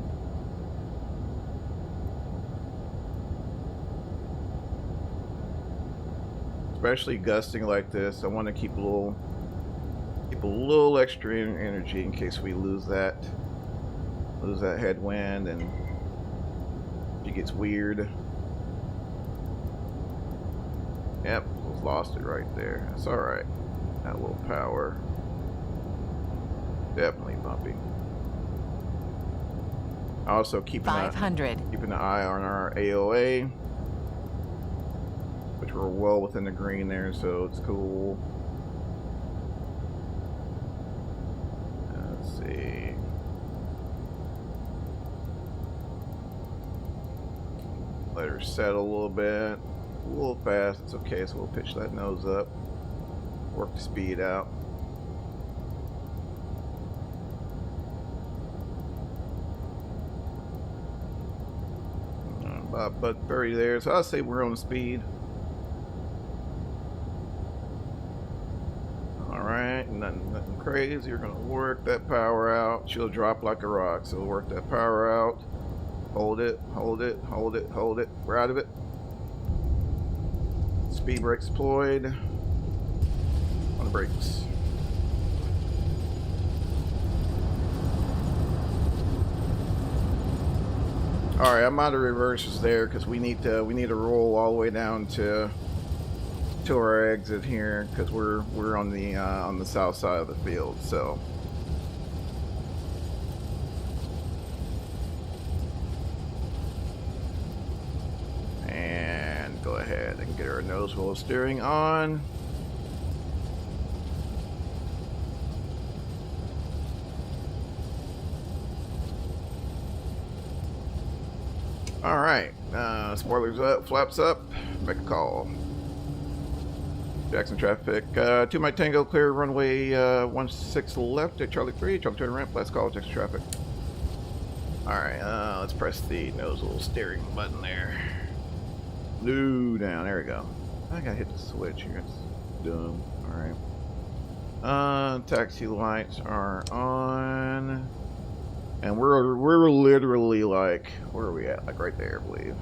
Especially gusting like this, I want to keep a little extra energy in case we lose that headwind and it gets weird. Yep, lost it right there. That's all right. That little power. Definitely bumpy. Also keeping an eye on our AOA, which we're well within the green there, so it's cool. Let's see. Let her settle a little bit. A little fast, it's okay, so we'll pitch that nose up. Work the speed out. But 30 there, so I'll say we're on speed. Alright, nothing crazy. You're gonna work that power out. She'll drop like a rock, so work that power out. Hold it, hold it, hold it, hold it. We're out of it. Speed brakes deployed. On the brakes. All right, I'm out of reverses there because we need to roll all the way down to our exit here because we're on the south side of the field. So and go ahead and get our nose wheel steering on. All right, spoilers up, flaps up, make a call. Jackson traffic, 2 Mike Tango, clear runway 16 left at Charlie 3, Charlie turn ramp, last call, Jackson traffic. All right, let's press the nose wheel steering button there. New down, there we go. I gotta hit the switch here, it's dumb. All right. Taxi lights are on. And we're literally like, where are we at? Like right there, I believe.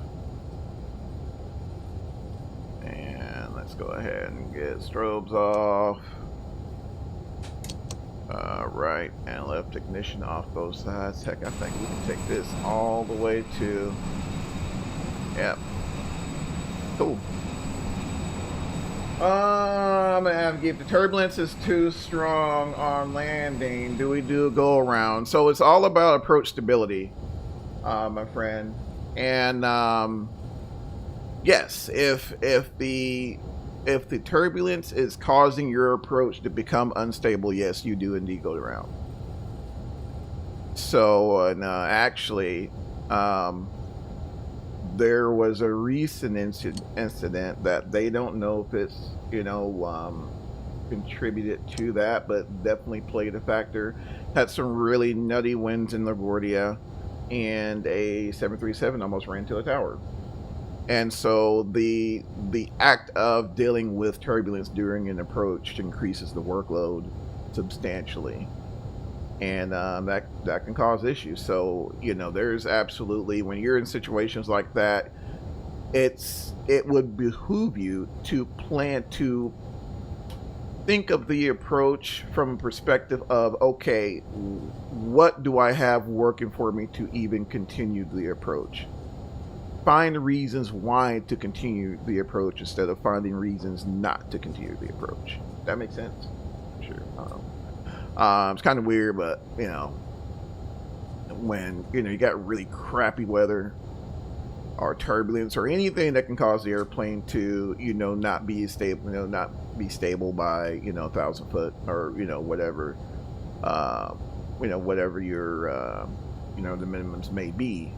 And let's go ahead and get strobes off. Right and left ignition off both sides. Heck, I think we can take this all the way to, yep, Cool. If the turbulence is too strong on landing, do we do a go around? So it's all about approach stability, my friend. And yes, if the turbulence is causing your approach to become unstable, yes, you do indeed go around. So actually, there was a recent incident that they don't know if it's contributed to that, but definitely played a factor. Had some really nutty winds in LaGuardia, and a 737 almost ran into a tower. And so the act of dealing with turbulence during an approach increases the workload substantially, and that can cause issues. So there's absolutely, when you're in situations like that, it would behoove you to plan to think of the approach from a perspective of, okay, what do I have working for me to even continue the approach? Find reasons why to continue the approach instead of finding reasons not to continue the approach. That makes sense? Sure. It's kind of weird, but when you got really crappy weather or turbulence or anything that can cause the airplane to not be stable, not be stable by 1,000 foot or whatever, whatever your the minimums may be.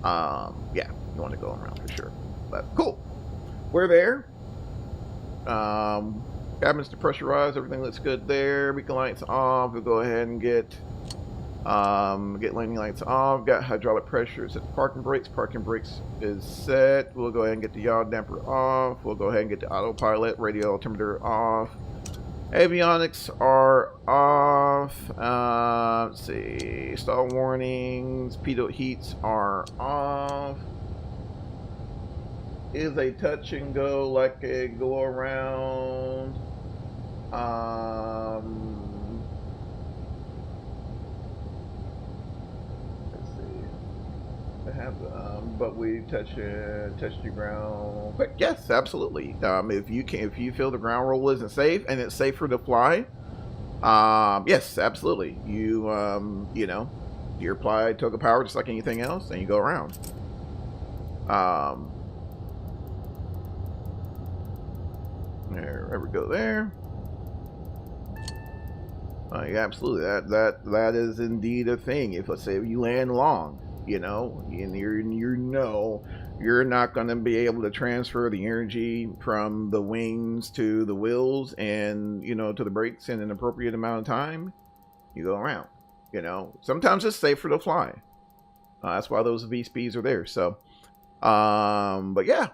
Yeah, you want to go around for sure. But cool, we're there. Cabin's depressurized, everything looks good there. Beacon lights off. We'll go ahead and get landing lights off. Got hydraulic pressure set to parking brakes. Parking brakes is set. We'll go ahead and get the yaw damper off. We'll go ahead and get the autopilot radio altimeter off. Avionics are off. Let's see. Stall warnings. Pitot heats are off. Is a touch and go, like a go around. Let's see. I have, but we touch the ground quick. Yes, absolutely. If you feel the ground roll isn't safe and it's safer to fly, yes, absolutely. You you apply toga power just like anything else, and you go around. There we go there. Yeah, absolutely. That is indeed a thing. If, let's say, you land long, and you're not going to be able to transfer the energy from the wings to the wheels and to the brakes in an appropriate amount of time, you go around. Sometimes it's safer to fly. That's why those V-speeds are there. So, but yeah.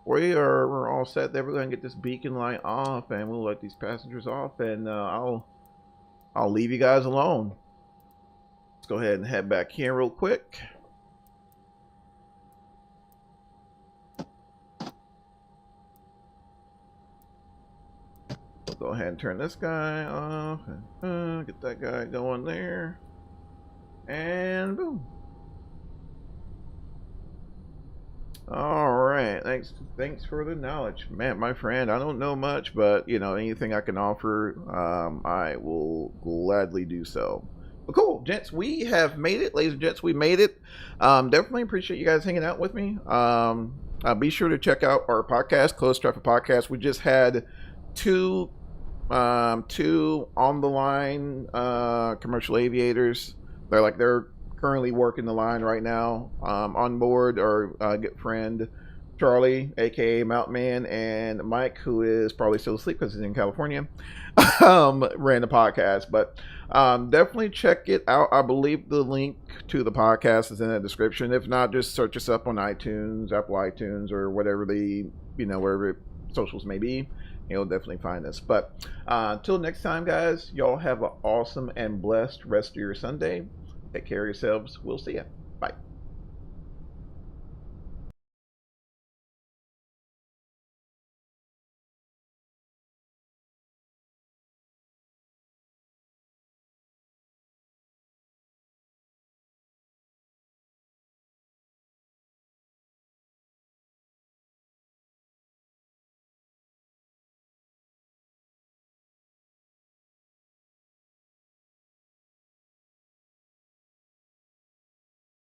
We're all set there. We're going to get this beacon light off, and we'll let these passengers off, and I'll leave you guys alone. Let's go ahead and head back here real quick. We'll go ahead and turn this guy off, and get that guy going there, and boom. All right, thanks for the knowledge, man, my friend. I don't know much, but anything I can offer, I will gladly do so. But cool, gents, we have made it, ladies and gents. We made it. Definitely appreciate you guys hanging out with me. Be sure to check out our podcast, Close Traffic Podcast. We just had two on the line commercial aviators. They're currently working the line right now. On board our good friend Charlie, aka Mountain Man, and Mike, who is probably still asleep because he's in California, ran the podcast. But definitely check it out. I believe the link to the podcast is in the description. If not, just search us up on iTunes, Apple iTunes, or whatever wherever socials may be. You'll definitely find us. But until next time, guys, y'all have an awesome and blessed rest of your Sunday. Take care of yourselves. We'll see ya.